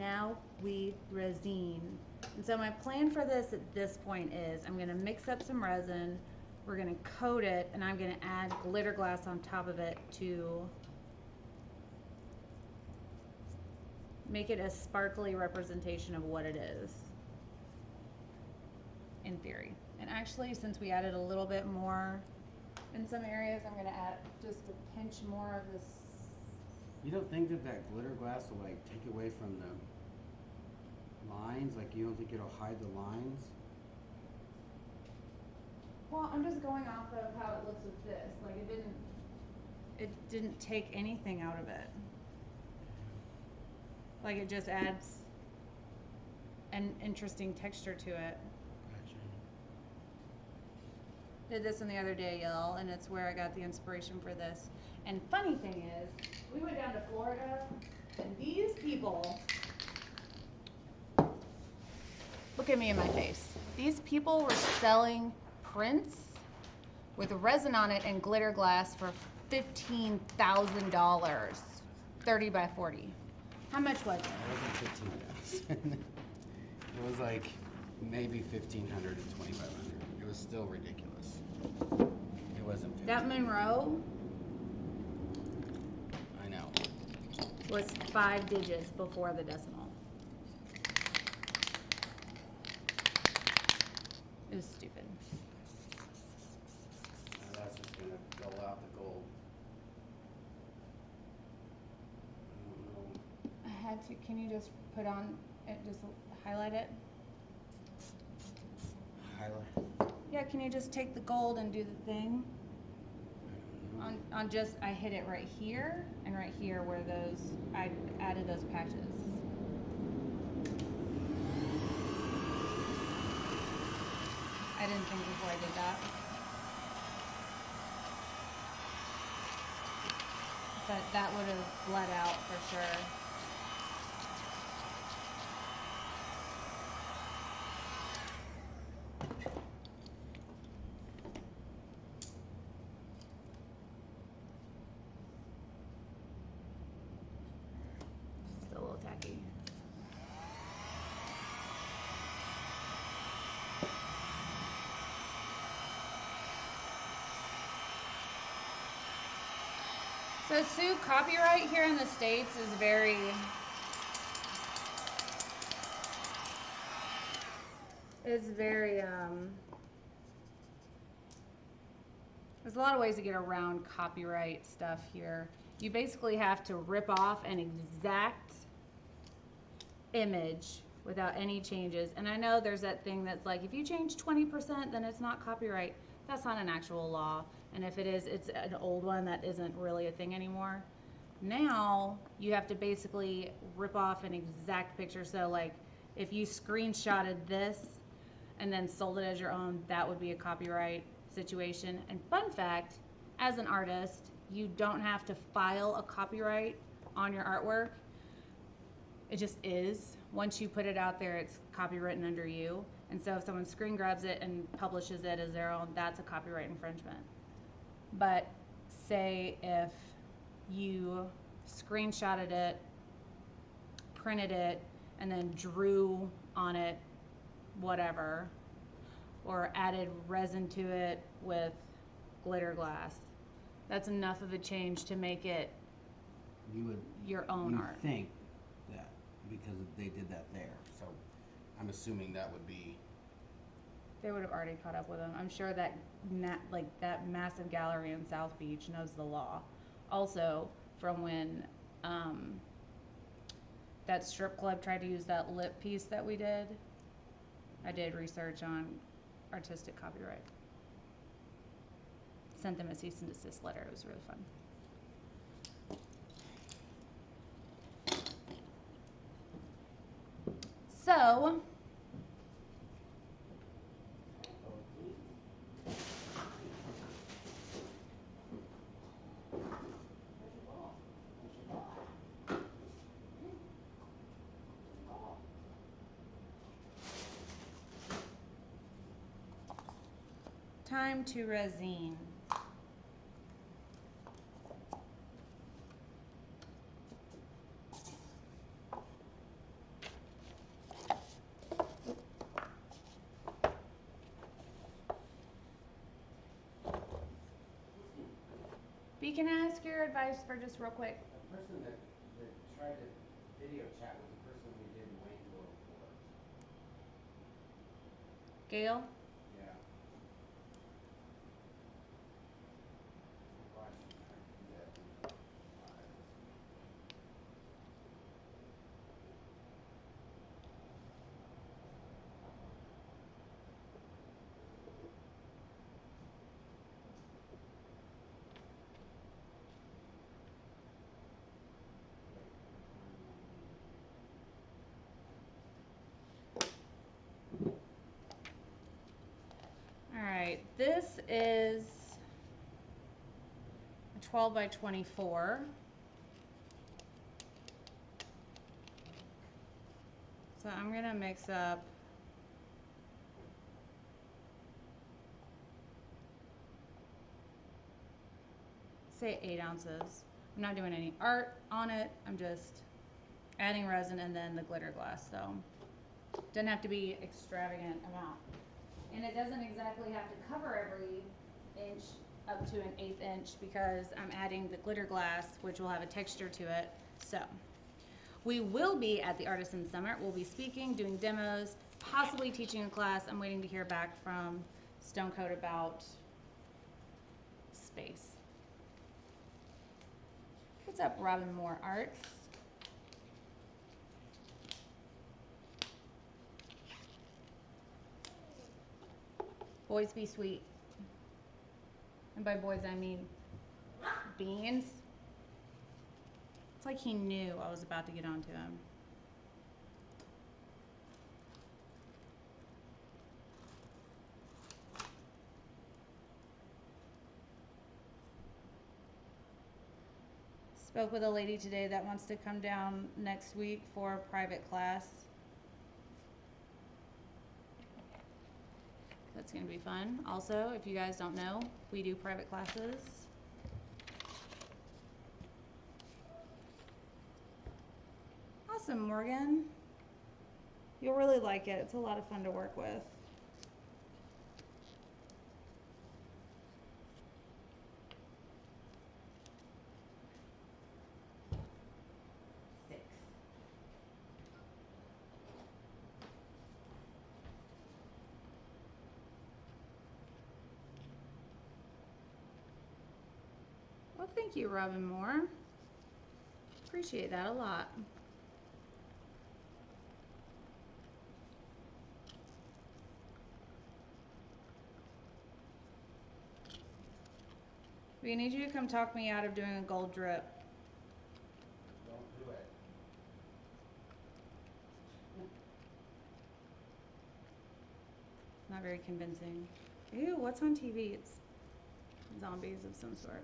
Now we resin. And so my plan for this at this point is I'm gonna mix up some resin, we're gonna coat it, and I'm gonna add glitter glass on top of it to make it a sparkly representation of what it is, in theory. And actually, since we added a little bit more in some areas, I'm gonna add just a pinch more of this. You don't think that that glitter glass will like take away from the lines? Like you don't think it'll hide the lines? Well, I'm just going off of how it looks with this. Like it didn't take anything out of it. Like it just adds an interesting texture to it. Gotcha. Did this one the other day, y'all, and it's where I got the inspiration for this. And funny thing is, we went down to Florida, and these people, look at me in my face. These people were selling prints with resin on it and glitter glass for $15,000, 30 by 40. How much was it? It wasn't 15,000. It was like maybe 1,500 to 2,500. It was still ridiculous. It wasn't 15. That Monroe I know. was 5 digits before the decimal. It was stupid. Now that's just gonna dull out the gold. I don't know. I had to, can you just put on it, just highlight it? Highlight. Yeah, can you just take the gold and do the thing? On just, I hit it right here and right here where those, I added those patches. I didn't think before I did that. But that would have bled out for sure. Still a little tacky. So Sue, copyright here in the States is very, there's a lot of ways to get around copyright stuff here. You basically have to rip off an exact image without any changes. And I know there's that thing that's like, if you change 20%, then it's not copyright. That's not an actual law. And if it is, it's an old one that isn't really a thing anymore. Now, you have to basically rip off an exact picture. So like, if you screenshotted this and then sold it as your own, that would be a copyright situation. And fun fact, as an artist, you don't have to file a copyright on your artwork. It just is. Once you put it out there, it's copywritten under you. And so if someone screen grabs it and publishes it as their own, that's a copyright infringement. But say if you screenshotted it, printed it, and then drew on it whatever, or added resin to it with glitter glass, that's enough of a change to make it You would your own art. think that because they did that there. So I'm assuming that would be. They would have already caught up with them. I'm sure that that massive gallery in South Beach knows the law. Also, from when that strip club tried to use that lip piece that we did, I did research on artistic copyright. Sent them a cease and desist letter. It was really fun. So, time to resin. We can ask your advice for just real quick. The person that tried to video chat was the person we did Waynesville for. Gail? Yeah. Why she's trying to do that when Alright, this is a 12 by 24. So I'm gonna mix up say 8 ounces. I'm not doing any art on it. I'm just adding resin and then the glitter glass. So doesn't have to be extravagant amount. And it doesn't exactly have to cover every inch up to an 1/8 inch because I'm adding the glitter glass, which will have a texture to it. So we will be at the Artisan Summit. We'll be speaking, doing demos, possibly teaching a class. I'm waiting to hear back from Stone Coat about space. What's up, Robin Moore Arts? Boys be sweet. And by boys, I mean beans. It's like he knew I was about to get onto him. Spoke with a lady today that wants to come down next week for a private class. That's going to be fun. Also, if you guys don't know, we do private classes. Awesome, Morgan. You'll really like it. It's a lot of fun to work with. Stix. Well, thank you, Robin Moore. Appreciate that a lot. We need you to come talk me out of doing a gold drip. don't do it. Not very convincing. Ew, what's on TV? It's zombies of some sort.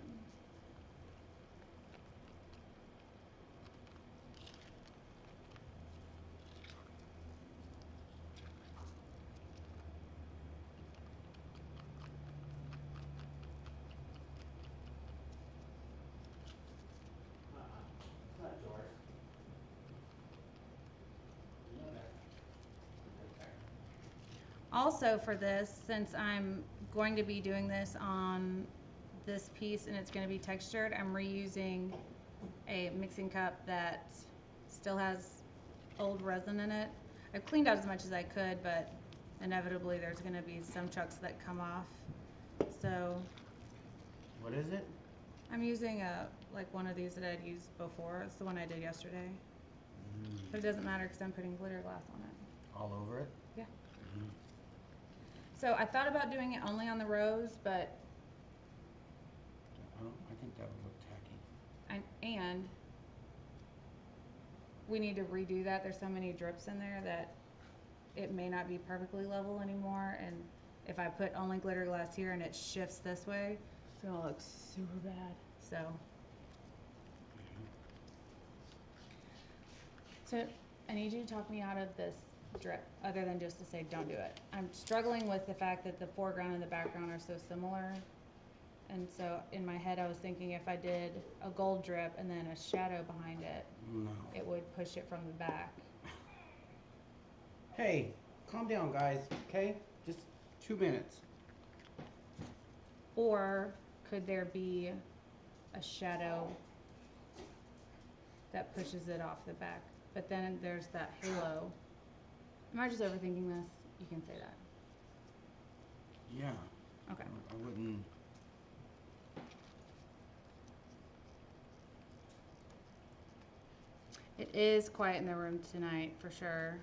It's not yours. You know that. Okay. Also for this, since I'm going to be doing this on this piece and it's going to be textured, I'm reusing a mixing cup that still has old resin in it. I've cleaned out as much as I could, but inevitably there's going to be some chunks that come off. So What is it? I'm using like one of these that I'd used before. It's the one I did yesterday. But it doesn't matter because I'm putting glitter glass on it. All over it? Yeah. So I thought about doing it only on the rose, but I think that would look tacky. and we need to redo that. There's so many drips in there that it may not be perfectly level anymore. And if I put only glitter glass here and it shifts this way, it's gonna look super bad. So I need you to talk me out of this drip, other than just to say don't do it. I'm struggling with the fact that the foreground and the background are so similar. And so in my head I was thinking if I did a gold drip and then a shadow behind it, No. it would push it from the back. Hey, calm down, guys, okay? Just 2 minutes. Or could there be a shadow that pushes it off the back. But then there's that halo. Am I just overthinking this? You can say that. Yeah. Okay. I wouldn't. It is quiet in the room tonight, for sure.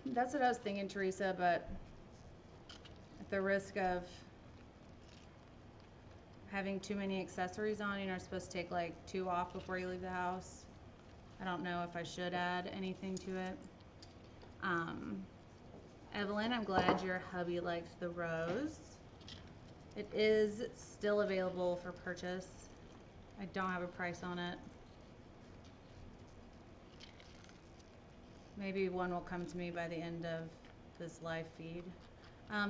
That's what I was thinking, Teresa, but at the risk of having too many accessories on, you're supposed to take like 2 off before you leave the house. I don't know if I should add anything to it. Evelyn, I'm glad your hubby likes the rose. It is still available for purchase. I don't have a price on it. Maybe one will come to me by the end of this live feed.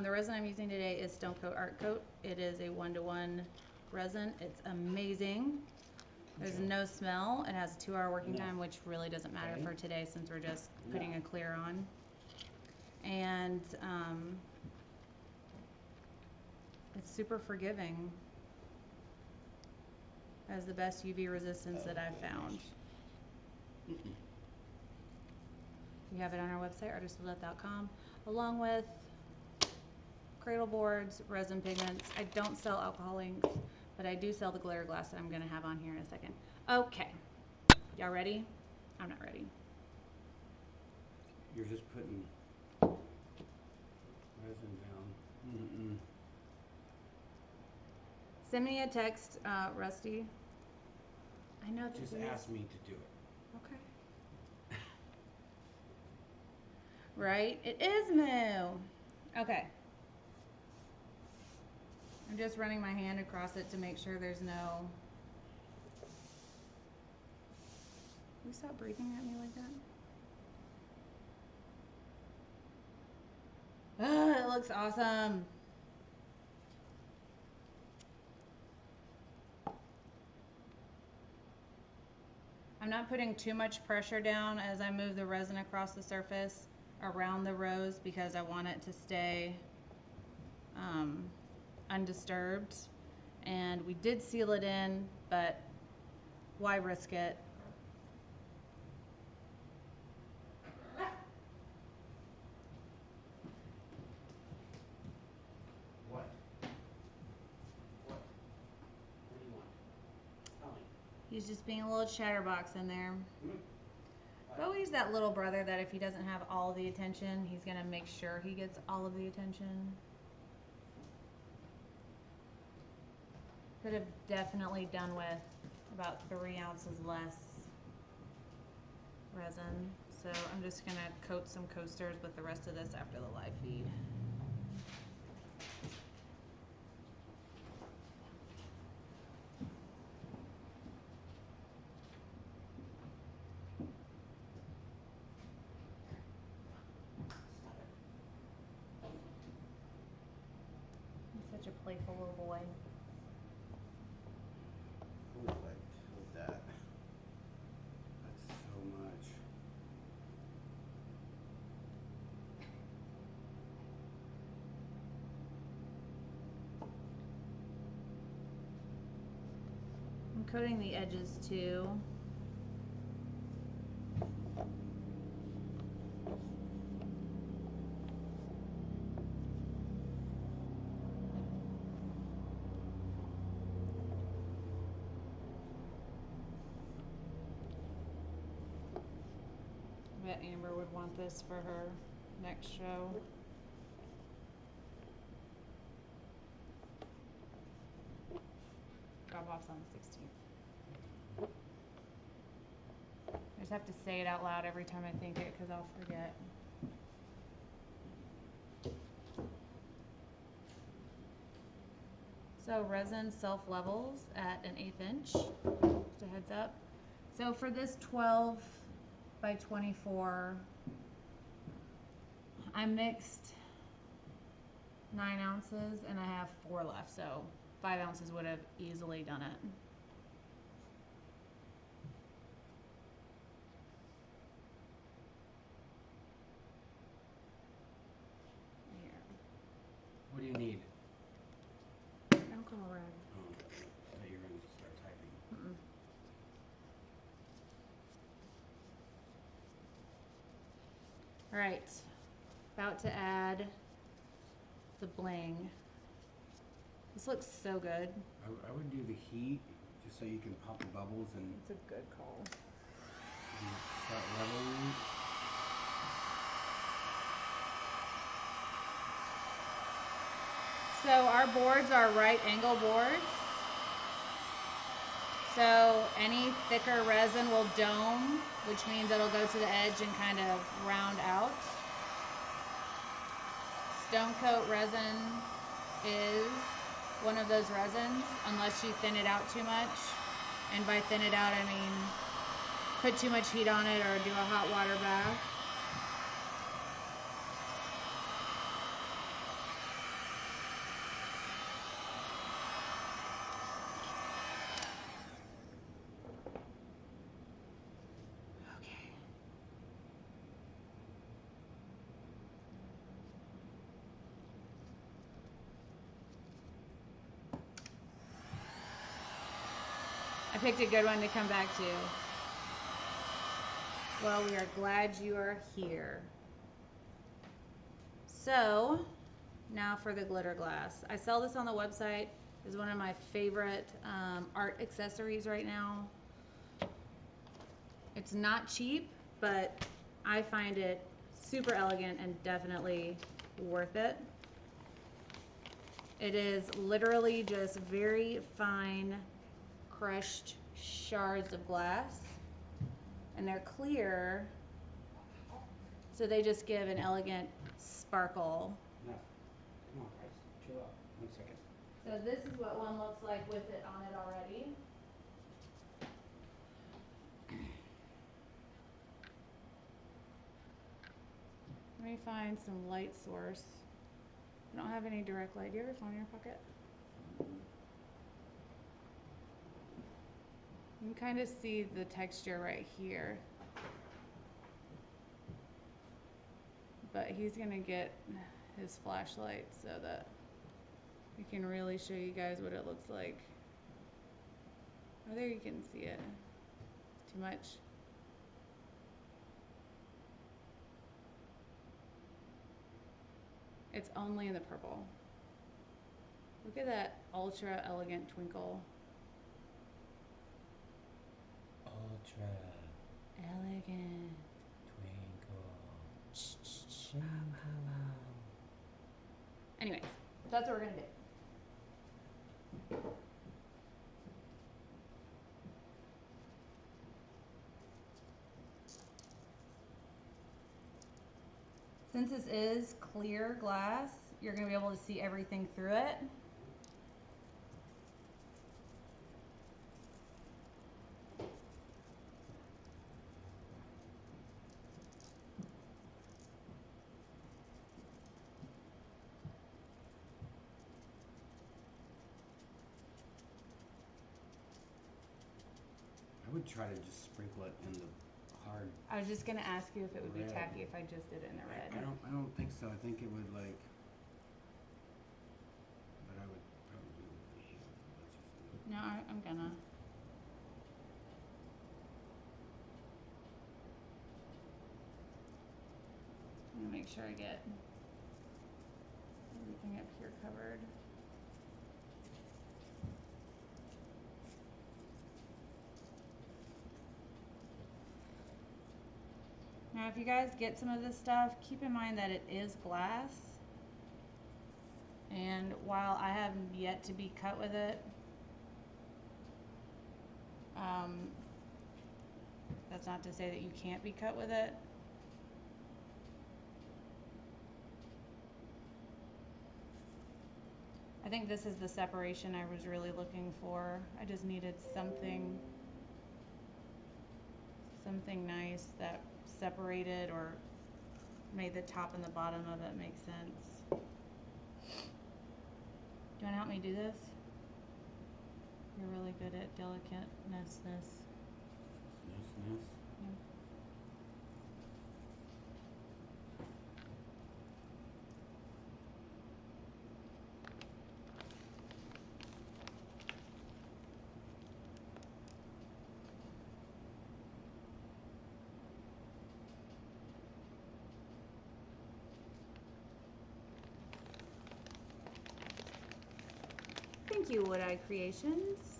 The resin I'm using today is Stone Coat Art Coat. It is a 1-to-1 resin. It's amazing. There's no smell. It has a 2-hour working time, which really doesn't matter for today since we're just putting a clear on. And it's super forgiving. It has the best UV resistance that I've found. We have it on our website, artistoflove.com, along with cradle boards, resin pigments. I don't sell alcohol inks, but I do sell the glitter glass that I'm going to have on here in a second. Okay. Y'all ready? I'm not ready. You're just putting resin down. Send me a text, Rusty. I know that Just you- ask me to do it. Okay. Right? It is Moo. Okay. I'm just running my hand across it to make sure there's no... Will you stop breathing at me like that? Oh, it looks awesome. I'm not putting too much pressure down as I move the resin across the surface around the rose because I want it to stay undisturbed. And we did seal it in, but why risk it? What? What? What do you want? Tell me. He's just being a little chatterbox in there. Hmm? Bowie's that little brother that if he doesn't have all the attention, he's gonna make sure he gets all of the attention. Could have definitely done with about 3 ounces less resin. So I'm just gonna coat some coasters with the rest of this after the live feed. He's such a playful little boy. Oh, I killed that. That's so much. I'm coating the edges too. I bet Amber would want this for her next show. Drop-off's on the 16th. I just have to say it out loud every time I think it because I'll forget. So resin self-levels at an 1/8 inch, just a heads up. So for this 12 by 24, I mixed 9 ounces and I have 4 left, so 5 ounces would have easily done it. Here. What do you need? Alcohol rag. Oh. All right, about to add the bling. This looks so good. I would do the heat just so you can pop the bubbles and It's a good call. start leveling. So our boards are right angle boards. So any thicker resin will dome, which means it'll go to the edge and kind of round out. Stone coat resin is one of those resins, unless you thin it out too much. And by thin it out, I mean put too much heat on it or do a hot water bath. Okay. I picked a good one to come back to. Well, we are glad you are here. So, now for the glitter glass. I sell this on the website. It's one of my favorite art accessories right now. It's not cheap, but I find it super elegant and definitely worth it. It is literally just very fine crushed shards of glass, and they're clear, so they just give an elegant sparkle. No. Come on, guys. Chill out. 1 second. So this is what one looks like with it on it already. Let me find some light source. I don't have any direct light. Do you have your phone in your pocket? You can kind of see the texture right here. But he's gonna get his flashlight so that we can really show you guys what it looks like. Oh, there you can see it. Too much? It's only in the purple. Look at that ultra elegant twinkle. Ultra Elegant. twinkle. Anyways, that's what we're gonna do. Since this is clear glass, you're gonna be able to see everything through it. I would try to just sprinkle it in the hard. I was just gonna ask you if it would be Red. tacky if I just did it in the red. I don't think so. I think it would like. But I would probably do it over here. No, I'm gonna. I'm gonna make sure I get everything up here covered. Now, if you guys get some of this stuff, keep in mind that it is glass. And while I have yet to be cut with it, that's not to say that you can't be cut with it. I think this is the separation I was really looking for. I just needed something nice that separated or made the top and the bottom of it make sense. Do you want to help me do this? You're really good at delicateness. Niceness. Yeah. Thank you, Wood Eye Creations.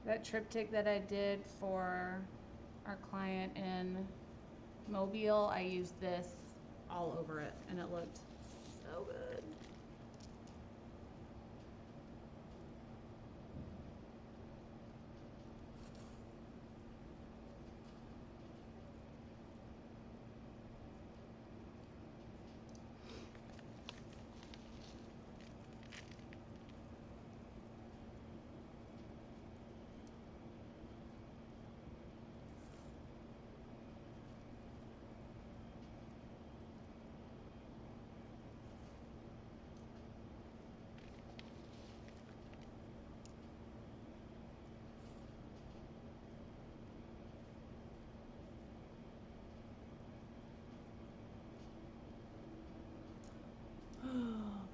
That triptych that I did for our client in Mobile, I used this all over it, and it looked so good.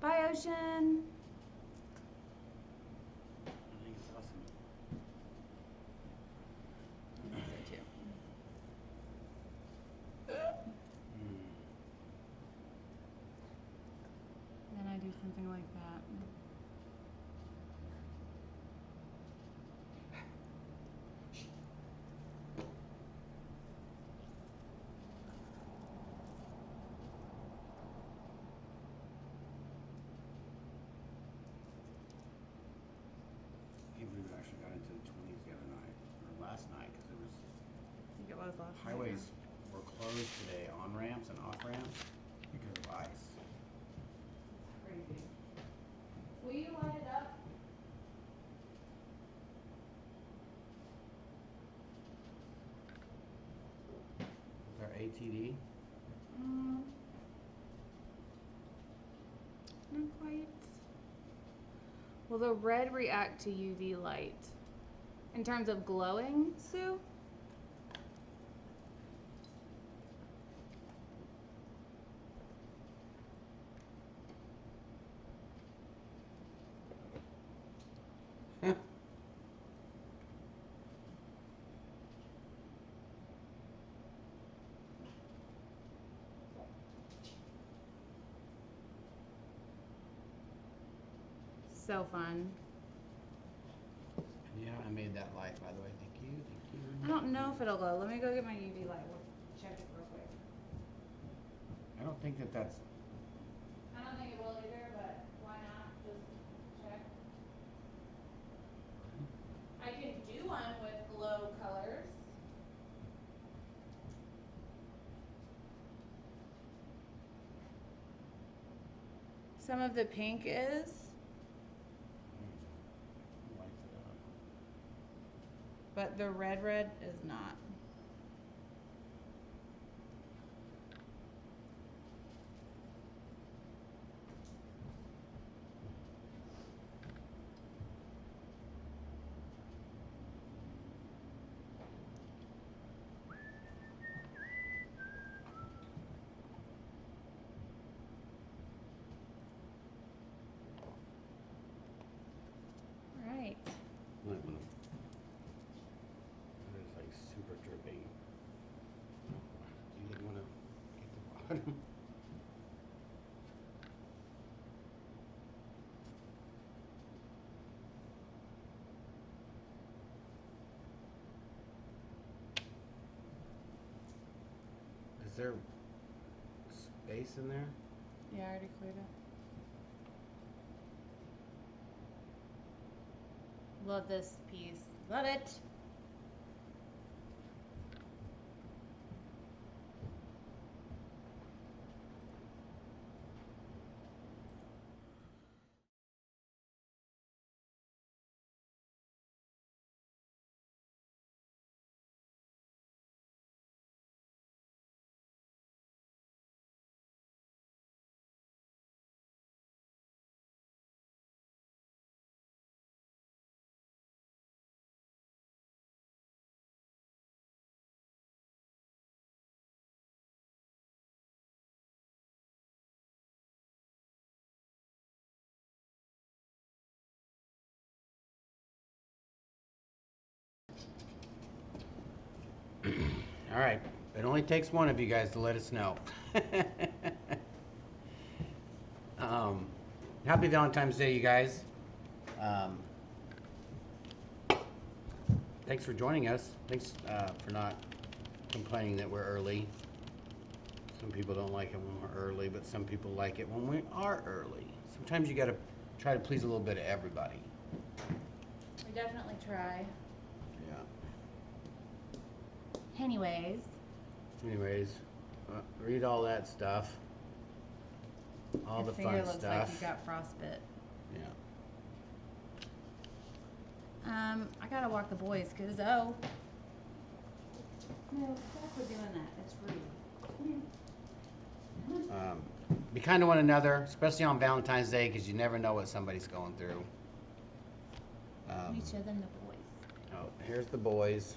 Bye, Ocean. I think it's awesome. I think so too. Then I do something like that. Can't believe we actually got into the 20s the other night, or last night, because it was I think it was last night. highways were closed today, on ramps and off ramps, because of ice. Crazy. Will you light it up? Is there ATD? Not quite. Will the red react to UV light? In terms of glowing, Sue? So fun. Yeah, I made that light, by the way. Thank you, thank you. I don't know if it'll glow. Let me go get my UV light. We'll check it real quick. I don't think that that's. I don't think it will either, but why not? Just check. I can do one with glow colors. Some of the pink is. Lights it up. But the red is not. Right. Might want to. It's like super dripping. Do you didn't want to get the bottom? Is there space in there? Yeah, I already cleared it. Love this piece. Love it. All right. It only takes one of you guys to let us know. Happy Valentine's Day, you guys. Thanks for joining us. Thanks for not complaining that we're early. Some people don't like it when we're early, but some people like it when we are early. Sometimes you gotta try to please a little bit of everybody. We definitely try. Yeah. Anyways, Read all that stuff. All the your finger fun looks stuff. like you got frostbite. Yeah. I gotta walk the boys, cause no, stop with doing that. It's rude. Be kind to one another, especially on Valentine's Day, because you never know what somebody's going through. Each other and the boys. Oh, here's the boys.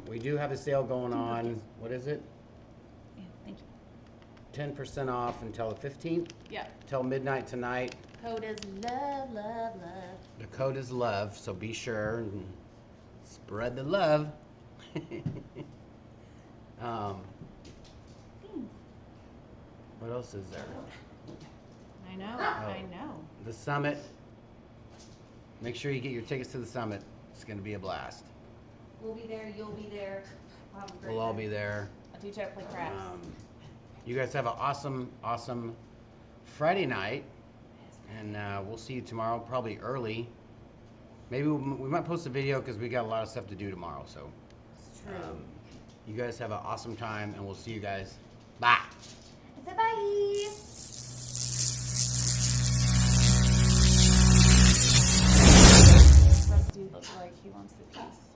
We do have a sale going on. What is it? Yeah, thank you. 10% off until the 15th, Yeah. till midnight tonight. Code is love, love, love. The code is love, so be sure and spread the love. What else is there? I know, I know. The summit. Make sure you get your tickets to the summit. It's going to be a blast. We'll be there, you'll be there. We'll have a great We'll all time. be there. I'll teach you how to play craps. You guys have an awesome, awesome Friday night. And we'll see you tomorrow, probably early. Maybe we might post a video because we got a lot of stuff to do tomorrow. So It's true. you guys have an awesome time, and we'll see you guys. Bye. Bye-bye. Rusty looks like he wants the piece.